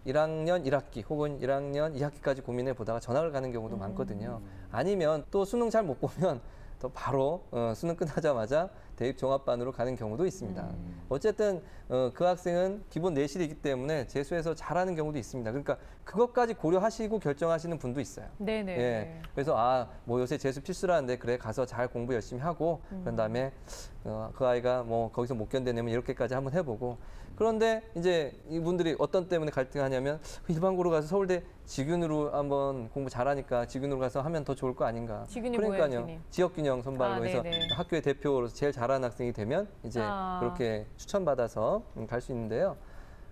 1학년 1학기 혹은 1학년 2학기까지 고민해 보다가 전학을 가는 경우도 많거든요. 아니면 또 수능 잘 못 보면 또 바로 수능 끝나자마자 대입 종합반으로 가는 경우도 있습니다. 어쨌든 그 학생은 기본 내실이 있기 때문에 재수해서 잘하는 경우도 있습니다. 그러니까 그것까지 고려하시고 결정하시는 분도 있어요. 네네. 예. 그래서 뭐 요새 재수 필수라는데 그래 가서 잘 공부 열심히 하고 그런 다음에 그 아이가 뭐 거기서 못 견뎌내면 이렇게까지 한번 해보고 그런데 이제 이분들이 어떤 때문에 갈등하냐면 일반고로 가서 서울대 직윤으로 한번 공부 잘하니까 직윤으로 가서 하면 더 좋을 거 아닌가. 직윤이 뭐예요, 직윤이? 지역균형 선발로 해서 네네. 학교의 대표로서 제일 잘하는 학생이 되면 이제 그렇게 추천받아서 갈 수 있는데요.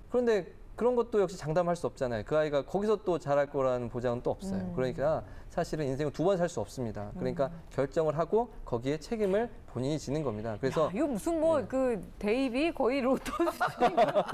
그런데 그런 것도 역시 장담할 수 없잖아요. 그 아이가 거기서 또 잘할 거라는 보장은 또 없어요. 그러니까 사실은 인생을 두 번 살 수 없습니다. 그러니까 결정을 하고 거기에 책임을 본인이 지는 겁니다. 그래서 야, 이거 무슨 뭐 그 대입이 거의 로또 수준인가?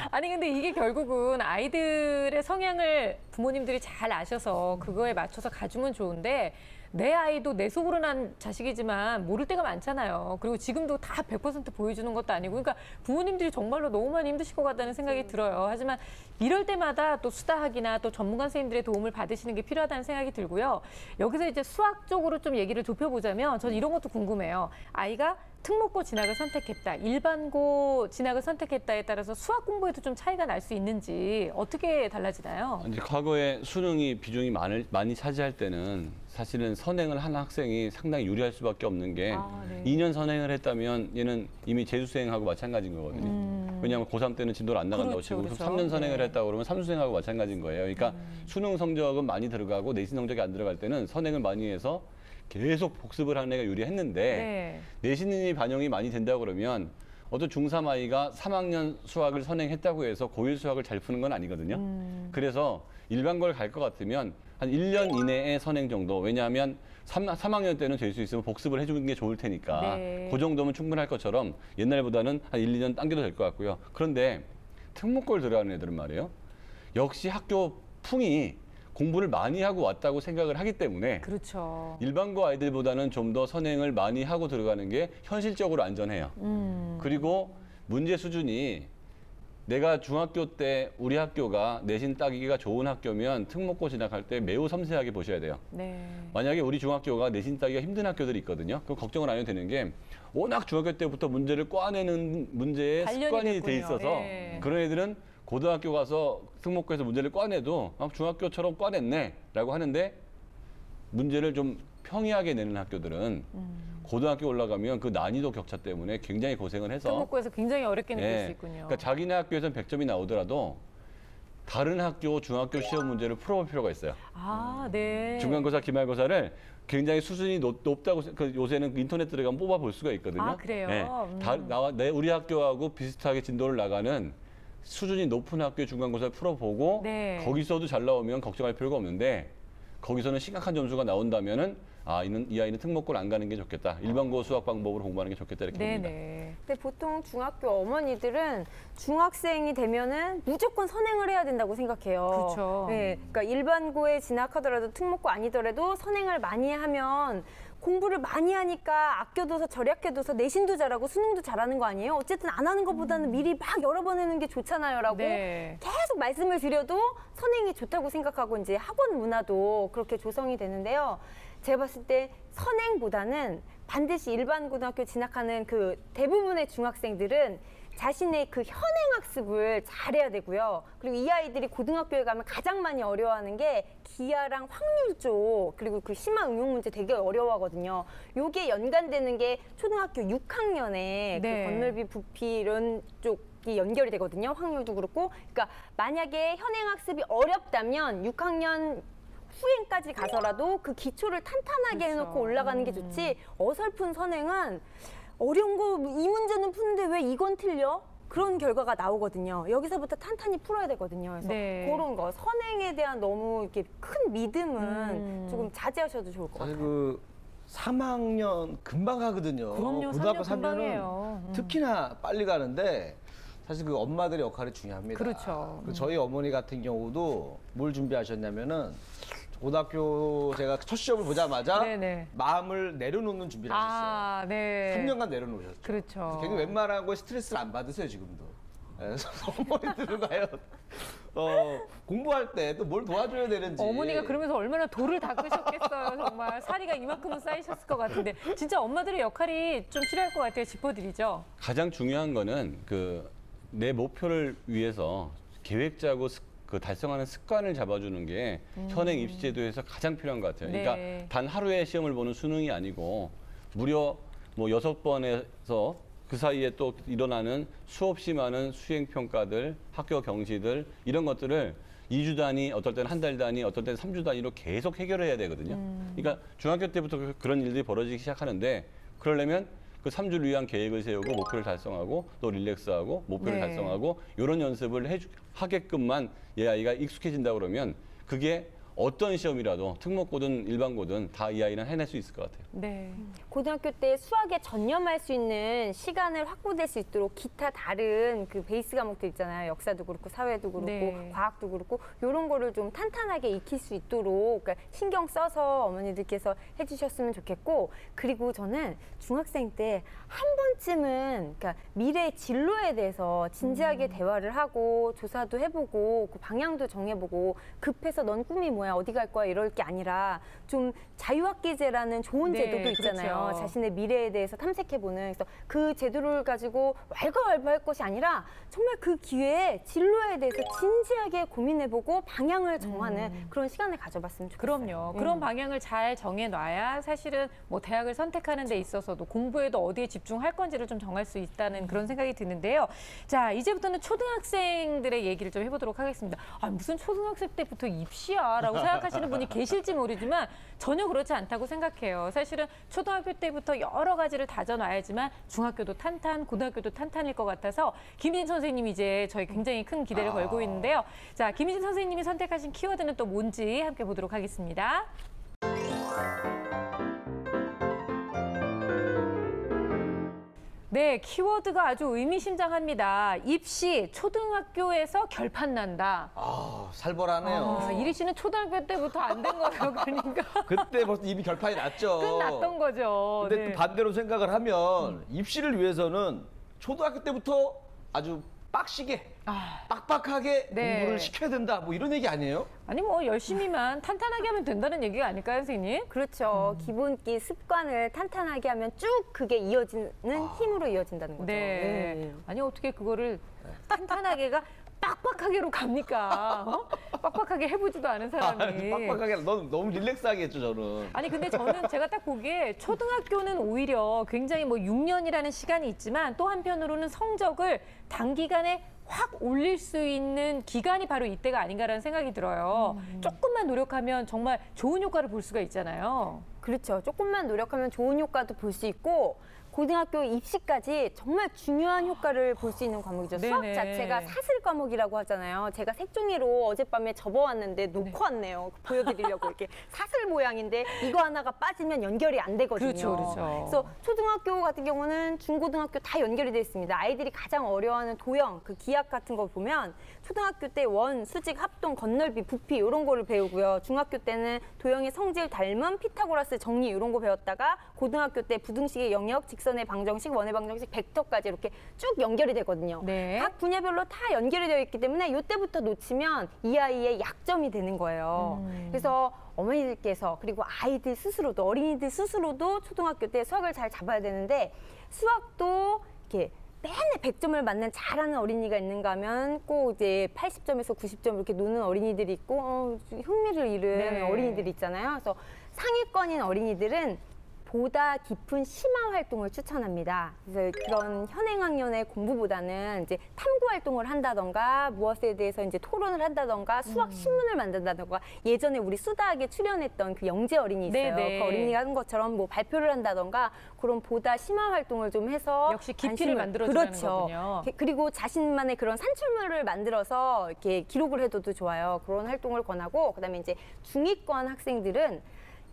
아니 근데 이게 결국은 아이들의 성향을 부모님들이 잘 아셔서 그거에 맞춰서 가주면 좋은데 내 아이도 내 속으로 난 자식이지만 모를 때가 많잖아요. 그리고 지금도 다 100% 보여주는 것도 아니고 그러니까 부모님들이 정말로 너무 많이 힘드실 것 같다는 생각이 들어요. 하지만 이럴 때마다 또 수다학이나 또 전문가 선생님들의 도움을 받으시는 게 필요하다는 생각이 들고요. 여기서 이제 수학 쪽으로 좀 얘기를 좁혀보자면 저는 이런 것도 궁금해요. 아이가 특목고 진학을 선택했다, 일반고 진학을 선택했다에 따라서 수학 공부에도 좀 차이가 날 수 있는지 어떻게 달라지나요? 이제 과거에 수능이 비중이 많이 차지할 때는 사실은 선행을 한 학생이 상당히 유리할 수밖에 없는 게 네. 2년 선행을 했다면 얘는 이미 재수생하고 마찬가지인 거거든요. 왜냐하면 고3 때는 진도를 안 나간다고 그렇죠, 치고 그렇죠. 3년 선행을 네. 했다고 그러면 삼수생하고 마찬가지인 거예요. 그러니까 수능 성적은 많이 들어가고 내신 성적이 안 들어갈 때는 선행을 많이 해서 계속 복습을 하는 애가 유리했는데 네. 내신이 반영이 많이 된다고 그러면 어떤 중3 아이가 3학년 수학을 선행했다고 해서 고1 수학을 잘 푸는 건 아니거든요. 그래서 일반고를 갈 것 같으면 한 1년 이내에 선행 정도. 왜냐하면 3학년 때는 될 수 있으면 복습을 해주는 게 좋을 테니까 네. 그 정도면 충분할 것처럼 옛날보다는 한 1, 2년 당겨도 될 것 같고요. 그런데 특목고를 들어가는 애들은 말이에요. 역시 학교 풍이 공부를 많이 하고 왔다고 생각을 하기 때문에 그렇죠. 일반고 아이들보다는 좀 더 선행을 많이 하고 들어가는 게 현실적으로 안전해요. 그리고 문제 수준이 내가 중학교 때 우리 학교가 내신 따기가 좋은 학교면 특목고 진학할 때 매우 섬세하게 보셔야 돼요. 네. 만약에 우리 중학교가 내신 따기가 힘든 학교들이 있거든요. 그럼 걱정을 안 해도 되는 게 워낙 중학교 때부터 문제를 꽈내는 문제에 단련이 습관이 돼 됐군요. 있어서 예. 그런 애들은 고등학교 가서 특목고에서 문제를 꽈내도 중학교처럼 꽈냈네 라고 하는데 문제를 좀 평이하게 내는 학교들은 고등학교 올라가면 그 난이도 격차 때문에 굉장히 고생을 해서 특목고에서 굉장히 어렵게 느낄 예, 수 있군요. 그러니까 자기네 학교에서는 100점이 나오더라도 다른 학교 중학교 시험 문제를 풀어볼 필요가 있어요. 아, 네. 중간고사, 기말고사를 굉장히 수준이 높다고 요새는 인터넷 들어가면 뽑아볼 수가 있거든요. 아, 그래요? 우리 학교하고 비슷하게 진도를 나가는 수준이 높은 학교의 중간고사를 풀어보고 네. 거기서도 잘 나오면 걱정할 필요가 없는데 거기서는 심각한 점수가 나온다면은 이 아이는 특목고를 안 가는 게 좋겠다. 일반고 수학 방법으로 공부하는 게 좋겠다 이렇게 봅니다. 네네. 근데 보통 중학교 어머니들은 중학생이 되면은 무조건 선행을 해야 된다고 생각해요. 그렇죠. 네, 그러니까 일반고에 진학하더라도 특목고 아니더라도 선행을 많이 하면 공부를 많이 하니까 아껴둬서 절약해둬서 내신도 잘하고 수능도 잘하는 거 아니에요? 어쨌든 안 하는 것보다는 미리 막 여러 번 해는 게 좋잖아요라고 네. 계속 말씀을 드려도 선행이 좋다고 생각하고 이제 학원 문화도 그렇게 조성이 되는데요. 제가 봤을 때 선행보다는 반드시 일반 고등학교 진학하는 그 대부분의 중학생들은 자신의 그 현행 학습을 잘해야 되고요. 그리고 이 아이들이 고등학교에 가면 가장 많이 어려워하는 게 기하랑 확률 쪽 그리고 그 심화 응용 문제 되게 어려워하거든요. 요게 연관되는 게 초등학교 6학년에 네. 그 건널비, 부피 이런 쪽이 연결이 되거든요. 확률도 그렇고. 그러니까 만약에 현행 학습이 어렵다면 6학년 후행까지 가서라도 그 기초를 탄탄하게 그렇죠. 해놓고 올라가는 게 좋지 어설픈 선행은 어려운 거 이 문제는 푸는데 왜 이건 틀려? 그런 결과가 나오거든요. 여기서부터 탄탄히 풀어야 되거든요. 그래서 네. 그런 거 선행에 대한 너무 이렇게 큰 믿음은 조금 자제하셔도 좋을 것 사실 같아요. 그 3학년 금방 가거든요. 그럼요. 고등학교 3년 3년은 금방이에요. 특히나 빨리 가는데 사실 그 엄마들의 역할이 중요합니다. 그렇죠. 그 저희 어머니 같은 경우도 뭘 준비하셨냐면은 고등학교 제가 첫 시험을 보자마자 네네. 마음을 내려놓는 준비를 하셨어요. 아, 네. 3년간 내려놓으셨죠. 그렇죠. 걔는 웬만한 거에 스트레스를 안 받으세요 지금도. 그래서 어머니들은 과연 공부할 때 또 뭘 도와줘야 되는지. 어머니가 그러면서 얼마나 돌을 닦으셨겠어요. 정말 살이가 이만큼은 쌓이셨을 것 같은데 진짜 엄마들의 역할이 좀 필요할 것 같아요. 짚어드리죠. 가장 중요한 거는 내 목표를 위해서 계획 짜고 그 달성하는 습관을 잡아주는 게 현행 입시 제도에서 가장 필요한 것 같아요. 네. 그러니까 단 하루에 시험을 보는 수능이 아니고 무려 뭐 6번에서 그 사이에 또 일어나는 수없이 많은 수행 평가들, 학교 경시들 이런 것들을 2주 단위, 어떨 때는 한 달 단위, 어떨 때는 3주 단위로 계속 해결해야 되거든요. 그러니까 중학교 때부터 그런 일들이 벌어지기 시작하는데 그러려면 그 3주를 위한 계획을 세우고 목표를 달성하고 또 릴렉스하고 목표를 네. 달성하고 이런 연습을 하게끔만 얘 아이가 익숙해진다 그러면 그게 어떤 시험이라도 특목고든 일반고든 다 이 아이는 해낼 수 있을 것 같아요. 네. 고등학교 때 수학에 전념할 수 있는 시간을 확보될 수 있도록 기타 다른 그 베이스 과목들 있잖아요. 역사도 그렇고 사회도 그렇고 네. 과학도 그렇고 이런 거를 좀 탄탄하게 익힐 수 있도록 그러니까 신경 써서 어머니들께서 해주셨으면 좋겠고 그리고 저는 중학생 때 한 번쯤은 그러니까 미래 진로에 대해서 진지하게 대화를 하고 조사도 해보고 그 방향도 정해보고 급해서 넌 꿈이 뭐야 어디 갈 거야 이럴 게 아니라 좀 자유학기제라는 좋은 네, 제도도 있잖아요. 그렇죠. 자신의 미래에 대해서 탐색해보는 그래서 그 제도를 가지고 왈가왈부할 것이 아니라 정말 그 기회에 진로에 대해서 진지하게 고민해보고 방향을 정하는 그런 시간을 가져봤으면 좋겠어요. 그럼요. 그런 방향을 잘 정해놔야 사실은 뭐 대학을 선택하는 데 있어서도 공부에도 어디에 집중할 건지를 좀 정할 수 있다는 그런 생각이 드는데요. 자, 이제부터는 초등학생들의 얘기를 좀 해보도록 하겠습니다. 아, 무슨 초등학생 때부터 입시야? 라고 생각하시는 분이 계실지 모르지만 전혀 그렇지 않다고 생각해요. 사실은 초등학교 때부터 여러 가지를 다져놔야지만 중학교도 탄탄, 고등학교도 탄탄일 것 같아서 김희진 선생님이 이제 저희 굉장히 큰 기대를 걸고 있는데요. 자, 김희진 선생님이 선택하신 키워드는 또 뭔지 함께 보도록 하겠습니다. 네, 키워드가 아주 의미심장합니다. 입시, 초등학교에서 결판 난다. 살벌하네요. 이리 씨는 초등학교 때부터 안 된 거예요, 그러니까. 그때 벌써 이미 결판이 났죠. 끝났던 거죠. 근데 네. 또 반대로 생각을 하면 입시를 위해서는 초등학교 때부터 아주 빡시게 빡빡하게 네. 공부를 시켜야 된다 뭐 이런 얘기 아니에요? 아니 뭐 열심히만 탄탄하게 하면 된다는 얘기가 아닐까요, 선생님? 그렇죠. 기본기 습관을 탄탄하게 하면 쭉 그게 이어지는 힘으로 이어진다는 거죠. 네. 아니 어떻게 그거를 탄탄하게가 빡빡하게로 갑니까? 어? 빡빡하게 해보지도 않은 사람이. 빡빡하게 너무 릴렉스하게 했죠 저는. 아니 근데 저는 제가 딱 보기에 초등학교는 오히려 굉장히 뭐 6년이라는 시간이 있지만 또 한편으로는 성적을 단기간에 확 올릴 수 있는 기간이 바로 이때가 아닌가라는 생각이 들어요. 조금만 노력하면 정말 좋은 효과를 볼 수가 있잖아요. 그렇죠. 조금만 노력하면 좋은 효과도 볼 수 있고 고등학교 입시까지 정말 중요한 효과를 볼 수 있는 과목이죠. 수학 네네. 자체가 사슬 과목이라고 하잖아요. 제가 색종이로 어젯밤에 접어왔는데 놓고 왔네요. 보여드리려고 이렇게 사슬 모양인데 이거 하나가 빠지면 연결이 안 되거든요. 그렇죠, 그렇죠. 그래서 초등학교 같은 경우는 중고등학교 다 연결이 되어 있습니다. 아이들이 가장 어려워하는 도형, 그 기하 같은 거 보면 초등학교 때 원, 수직, 합동, 건널비, 부피 이런 거를 배우고요. 중학교 때는 도형의 성질 닮음, 피타고라스 정리 이런 거 배웠다가 고등학교 때 부등식의 영역, 직선의 방정식, 원의 방정식, 벡터까지 이렇게 쭉 연결이 되거든요. 네. 각 분야별로 다 연결이 되어 있기 때문에 이때부터 놓치면 이 아이의 약점이 되는 거예요. 그래서 어머니들께서 그리고 아이들 스스로도 어린이들 스스로도 초등학교 때 수학을 잘 잡아야 되는데 수학도 이렇게 맨날 100점을 맞는 잘하는 어린이가 있는가 하면 꼭 이제 80점에서 90점 이렇게 노는 어린이들이 있고 흥미를 잃은 네. 어린이들이 있잖아요. 그래서 상위권인 어린이들은 보다 깊은 심화 활동을 추천합니다. 그래서 그런 현행학년의 공부보다는 이제 탐구 활동을 한다던가 무엇에 대해서 이제 토론을 한다던가 수학 신문을 만든다던가 예전에 우리 수다학에 출연했던 그 영재 어린이 있어요. 네네. 그 어린이가 하는 것처럼 뭐 발표를 한다던가 그런 보다 심화 활동을 좀 해서 역시 깊이를 만들어주는 그렇죠. 거군요. 그리고 자신만의 그런 산출물을 만들어서 이렇게 기록을 해둬도 좋아요. 그런 활동을 권하고 그다음에 이제 중위권 학생들은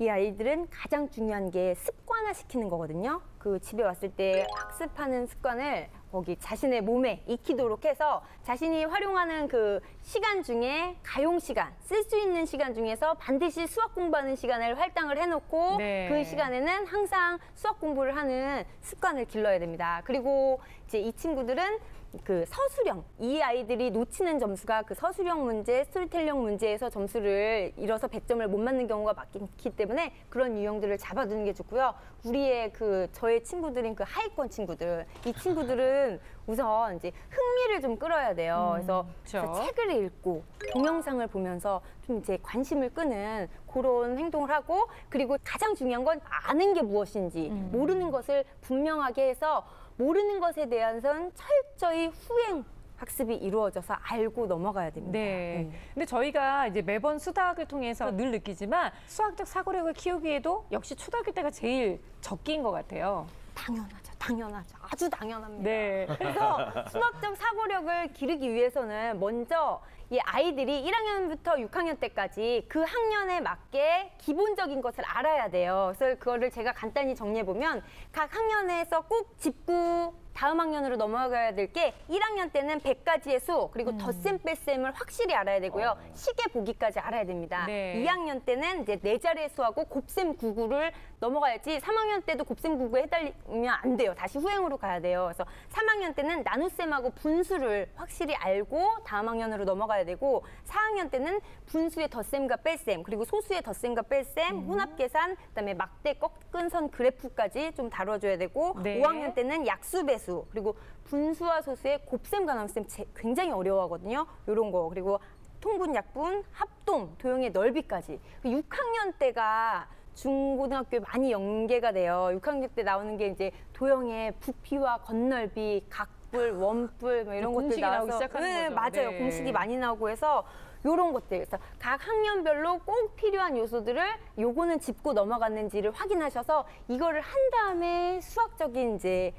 이 아이들은 가장 중요한 게 습관화시키는 거거든요. 그 집에 왔을 때 학습하는 습관을 거기 자신의 몸에 익히도록 해서 자신이 활용하는 그 시간 중에 가용 시간, 쓸 수 있는 시간 중에서 반드시 수학 공부하는 시간을 할당을 해놓고 네. 그 시간에는 항상 수학 공부를 하는 습관을 길러야 됩니다. 그리고 이제 이 친구들은 그 서술형, 이 아이들이 놓치는 점수가 그 서술형 문제, 스토리텔링 문제에서 점수를 잃어서 100점을 못 맞는 경우가 많기 때문에 그런 유형들을 잡아두는 게 좋고요. 우리의 저의 친구들인 그 하위권 친구들, 이 친구들은 우선 이제 흥미를 좀 끌어야 돼요. 그래서 그렇죠. 책을 읽고 동영상을 보면서 좀 이제 관심을 끄는 그런 행동을 하고 그리고 가장 중요한 건 아는 게 무엇인지 모르는 것을 분명하게 해서 모르는 것에 대해서는 철저히 후행 학습이 이루어져서 알고 넘어가야 됩니다. 네. 근데 저희가 이제 매번 수학을 통해서 늘 느끼지만 수학적 사고력을 키우기에도 역시 초등학교 때가 제일 적기인 것 같아요. 당연하죠. 당연하죠. 아주 당연합니다. 네. 그래서 수학적 사고력을 기르기 위해서는 먼저 이 아이들이 1학년부터 6학년 때까지 그 학년에 맞게 기본적인 것을 알아야 돼요. 그래서 그거를 제가 간단히 정리해보면 각 학년에서 꼭 짚고 다음 학년으로 넘어가야 될 게 1학년 때는 100가지의 수 그리고 덧셈 뺄셈을 확실히 알아야 되고요. 시계 보기까지 알아야 됩니다. 네. 2학년 때는 이제 4자리의 수하고 곱셈 99를 넘어가야지 3학년 때도 곱셈 99 해달리면 안 돼요. 다시 후행으로 가야 돼요. 그래서 3학년 때는 나눗셈하고 분수를 확실히 알고 다음 학년으로 넘어가야 되고 4학년 때는 분수의 덧셈과 뺄셈 그리고 소수의 덧셈과 뺄셈, 혼합계산, 그다음에 막대 꺾은 선 그래프까지 좀 다뤄줘야 되고 네. 5학년 때는 약수 배수 그리고 분수와 소수의 곱셈과 나눗셈 굉장히 어려워하거든요. 이런 거 그리고 통분, 약분, 합동, 도형의 넓이까지 6학년 때가 중고등학교에 많이 연계가 돼요. 6학년 때 나오는 게 이제 도형의 부피와 건널비, 각불, 원뿔 뭐 이런 것들 공식이 나오기 나와서 시작하는 거죠. 맞아요. 네. 공식이 많이 나오고 해서 요런 것들 그래서 각 학년별로 꼭 필요한 요소들을 요거는 짚고 넘어갔는지를 확인하셔서 이거를 한 다음에 수학적인 이제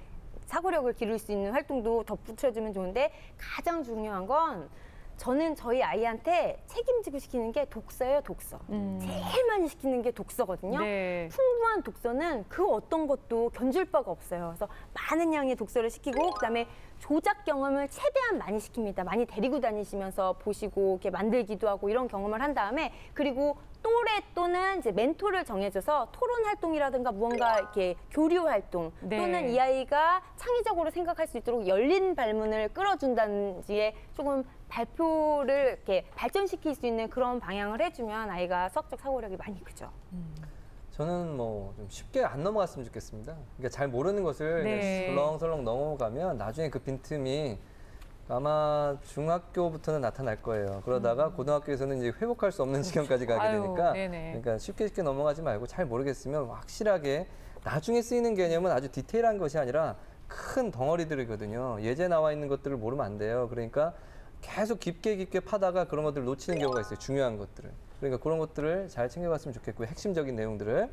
사고력을 기를 수 있는 활동도 덧붙여주면 좋은데 가장 중요한 건 저는 저희 아이한테 책임지고 시키는 게 독서예요, 독서. 제일 많이 시키는 게 독서거든요. 네. 풍부한 독서는 그 어떤 것도 견줄 바가 없어요. 그래서 많은 양의 독서를 시키고 그다음에 조작 경험을 최대한 많이 시킵니다. 많이 데리고 다니시면서 보시고 이렇게 만들기도 하고 이런 경험을 한 다음에 그리고 또래 또는 이제 멘토를 정해줘서 토론 활동이라든가 무언가 이렇게 교류 활동 네. 또는 이 아이가 창의적으로 생각할 수 있도록 열린 발문을 끌어준다든지에 조금 발표를 이렇게 발전시킬 수 있는 그런 방향을 해주면 아이가 수학적 사고력이 많이 크죠. 저는 뭐 좀 쉽게 안 넘어갔으면 좋겠습니다. 그러니까 잘 모르는 것을 네. 설렁설렁 넘어가면 나중에 그 빈틈이 아마 중학교부터는 나타날 거예요. 그러다가 고등학교에서는 이제 회복할 수 없는 지경까지 가게 아유, 되니까 네네. 그러니까 쉽게 넘어가지 말고 잘 모르겠으면 확실하게 나중에 쓰이는 개념은 아주 디테일한 것이 아니라 큰 덩어리들이거든요. 예제 나와 있는 것들을 모르면 안 돼요. 그러니까 계속 깊게 파다가 그런 것들을 놓치는 경우가 있어요. 중요한 것들을. 그러니까 그런 것들을 잘 챙겨갔으면 좋겠고요. 핵심적인 내용들을.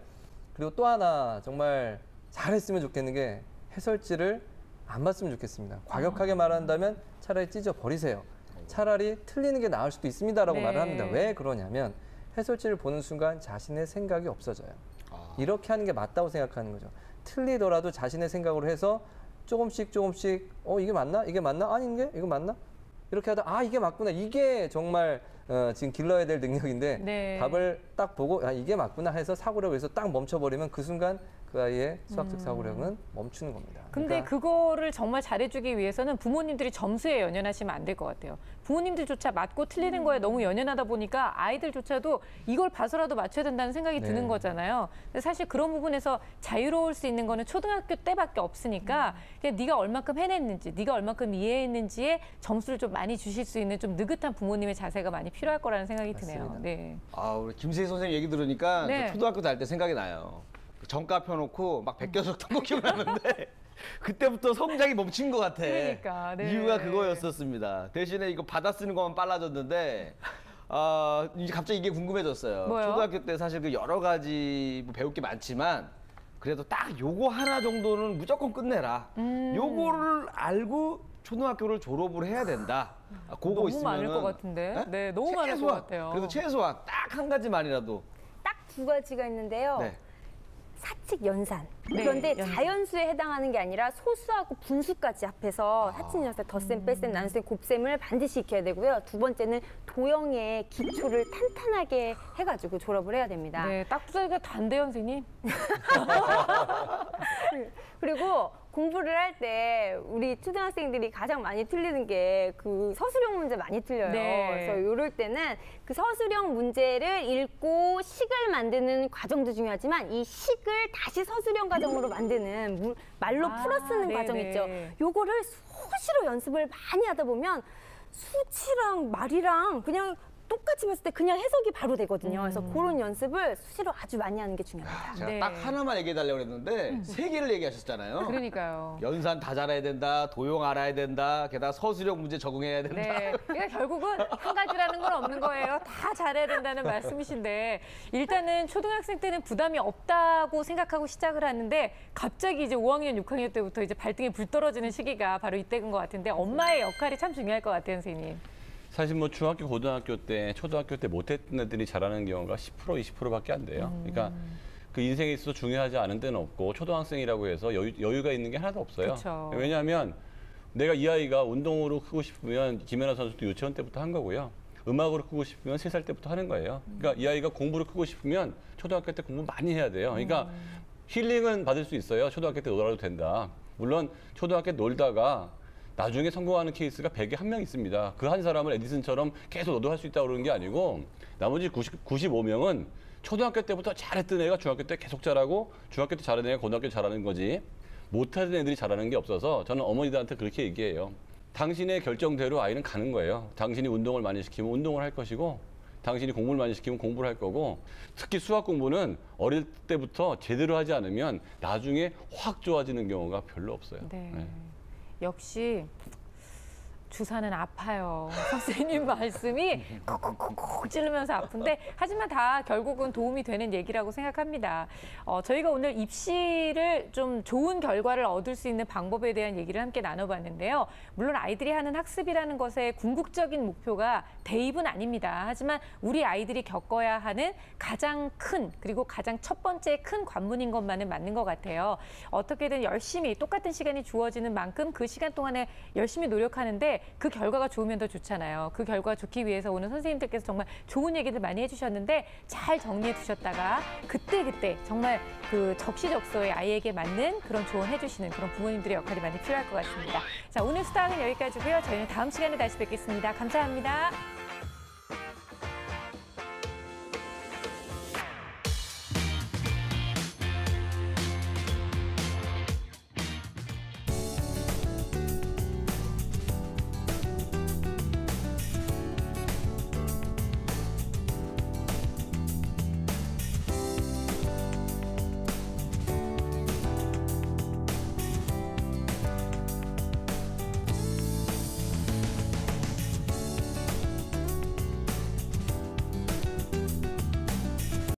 그리고 또 하나 정말 잘했으면 좋겠는 게 해설지를 안 봤으면 좋겠습니다. 과격하게 말한다면 차라리 찢어 버리세요. 차라리 틀리는 게 나을 수도 있습니다라고 네. 말을 합니다. 왜 그러냐면 해설지를 보는 순간 자신의 생각이 없어져요. 이렇게 하는 게 맞다고 생각하는 거죠. 틀리더라도 자신의 생각으로 해서 조금씩 이게 맞나? 이게 맞나? 아닌데? 이거 맞나? 이렇게 하다 이게 맞구나. 이게 정말 지금 길러야 될 능력인데 네. 답을 딱 보고 이게 맞구나 해서 사고력을 해서 딱 멈춰버리면 그 순간 그 아이의 수학적 사고력은 멈추는 겁니다. 근데 그러니까 그거를 정말 잘해주기 위해서는 부모님들이 점수에 연연하시면 안 될 것 같아요. 부모님들조차 맞고 틀리는 거에 너무 연연하다 보니까 아이들조차도 이걸 봐서라도 맞춰야 된다는 생각이 네. 드는 거잖아요. 근데 사실 그런 부분에서 자유로울 수 있는 거는 초등학교 때밖에 없으니까 그냥 네가 얼만큼 해냈는지, 네가 얼만큼 이해했는지에 점수를 좀 많이 주실 수 있는 좀 느긋한 부모님의 자세가 많이 필요할 거라는 생각이 드네요. 맞습니다. 네. 우리 김세희 선생님 얘기 들으니까 네. 저 초등학교 다닐 때 생각이 나요. 정가 펴놓고 막 베껴서 거 기억나는데 그때부터 성장이 멈춘 것 같아. 그러니까, 네. 이유가 그거였었습니다. 대신에 이거 받아 쓰는 것만 빨라졌는데 이제 갑자기 이게 궁금해졌어요. 뭐요? 초등학교 때 사실 그 여러 가지 뭐 배울 게 많지만 그래도 딱 요거 하나 정도는 무조건 끝내라. 요거를 알고 초등학교를 졸업을 해야 된다. 그거 너무 있으면은 많을 것 같은데. 네, 너무 많을 것 최소한, 같아요. 그래도 최소한 딱 한 가지만이라도. 딱 두 가지가 있는데요. 네. 사칙 연산. 네, 그런데 연산. 자연수에 해당하는 게 아니라 소수하고 분수까지 합해서 사칙 연산, 덧셈, 뺄셈, 나눗셈, 곱셈을 반드시 익혀야 되고요. 두 번째는 도형의 기초를 탄탄하게 해가지고 졸업을 해야 됩니다. 네, 딱 부서지가 단데요, 선생님. 그리고 공부를 할 때 우리 초등학생들이 가장 많이 틀리는 게 그 서술형 문제 많이 틀려요. 네. 그래서 이럴 때는 그 서술형 문제를 읽고 식을 만드는 과정도 중요하지만 이 식을 다시 서술형 과정으로 만드는 말로 풀어 쓰는 네네. 과정 있죠. 요거를 수시로 연습을 많이 하다 보면 수치랑 말이랑 그냥 똑같이 봤을 때 그냥 해석이 바로 되거든요. 그래서 그런 연습을 수시로 아주 많이 하는 게 중요합니다. 제가 네. 딱 하나만 얘기해달라고 했는데 세 개를 얘기하셨잖아요. 그러니까요. 연산 다 잘해야 된다, 도형 알아야 된다, 게다가 서술형 문제 적응해야 된다. 네. 그러니까 결국은 한 가지라는 건 없는 거예요. 다 잘해야 된다는 말씀이신데 일단은 초등학생 때는 부담이 없다고 생각하고 시작을 하는데 갑자기 이제 5학년, 6학년 때부터 이제 발등에 불 떨어지는 시기가 바로 이때인 것 같은데 엄마의 역할이 참 중요할 것 같아요, 선생님. 사실 뭐 중학교, 고등학교 때, 초등학교 때 못했던 애들이 잘하는 경우가 10%, 20%밖에 안 돼요. 그러니까 그 인생에 있어서 중요하지 않은 데는 없고 초등학생이라고 해서 여유가 있는 게 하나도 없어요. 그쵸. 왜냐하면 내가 이 아이가 운동으로 크고 싶으면 김연아 선수도 유치원 때부터 한 거고요. 음악으로 크고 싶으면 3살 때부터 하는 거예요. 그러니까 이 아이가 공부를 크고 싶으면 초등학교 때 공부 많이 해야 돼요. 그러니까 힐링은 받을 수 있어요. 초등학교 때 놀아도 된다. 물론 초등학교 때 놀다가 나중에 성공하는 케이스가 100에 1명 있습니다. 그 한 사람을 에디슨처럼 계속 너도 할 수 있다고 그러는 게 아니고 나머지 95명은 초등학교 때부터 잘했던 애가 중학교 때 계속 잘하고 중학교 때 잘하는 애가 고등학교 때 잘하는 거지 못하는 애들이 잘하는 게 없어서 저는 어머니들한테 그렇게 얘기해요. 당신의 결정대로 아이는 가는 거예요. 당신이 운동을 많이 시키면 운동을 할 것이고 당신이 공부를 많이 시키면 공부를 할 거고 특히 수학 공부는 어릴 때부터 제대로 하지 않으면 나중에 확 좋아지는 경우가 별로 없어요. 네. 네. 역시 주사는 아파요. 선생님 말씀이 콕콕콕 찌르면서 아픈데 하지만 다 결국은 도움이 되는 얘기라고 생각합니다. 저희가 오늘 입시를 좀 좋은 결과를 얻을 수 있는 방법에 대한 얘기를 함께 나눠봤는데요. 물론 아이들이 하는 학습이라는 것의 궁극적인 목표가 대입은 아닙니다. 하지만 우리 아이들이 겪어야 하는 가장 큰 그리고 가장 첫 번째 큰 관문인 것만은 맞는 것 같아요. 어떻게든 열심히 똑같은 시간이 주어지는 만큼 그 시간 동안에 열심히 노력하는데 그 결과가 좋으면 더 좋잖아요. 그 결과가 좋기 위해서 오늘 선생님들께서 정말 좋은 얘기들 많이 해주셨는데 잘 정리해 두셨다가 그때그때 정말 그 적시적소에 아이에게 맞는 그런 조언 해주시는 그런 부모님들의 역할이 많이 필요할 것 같습니다. 자, 오늘 수다학은 여기까지고요. 저희는 다음 시간에 다시 뵙겠습니다. 감사합니다.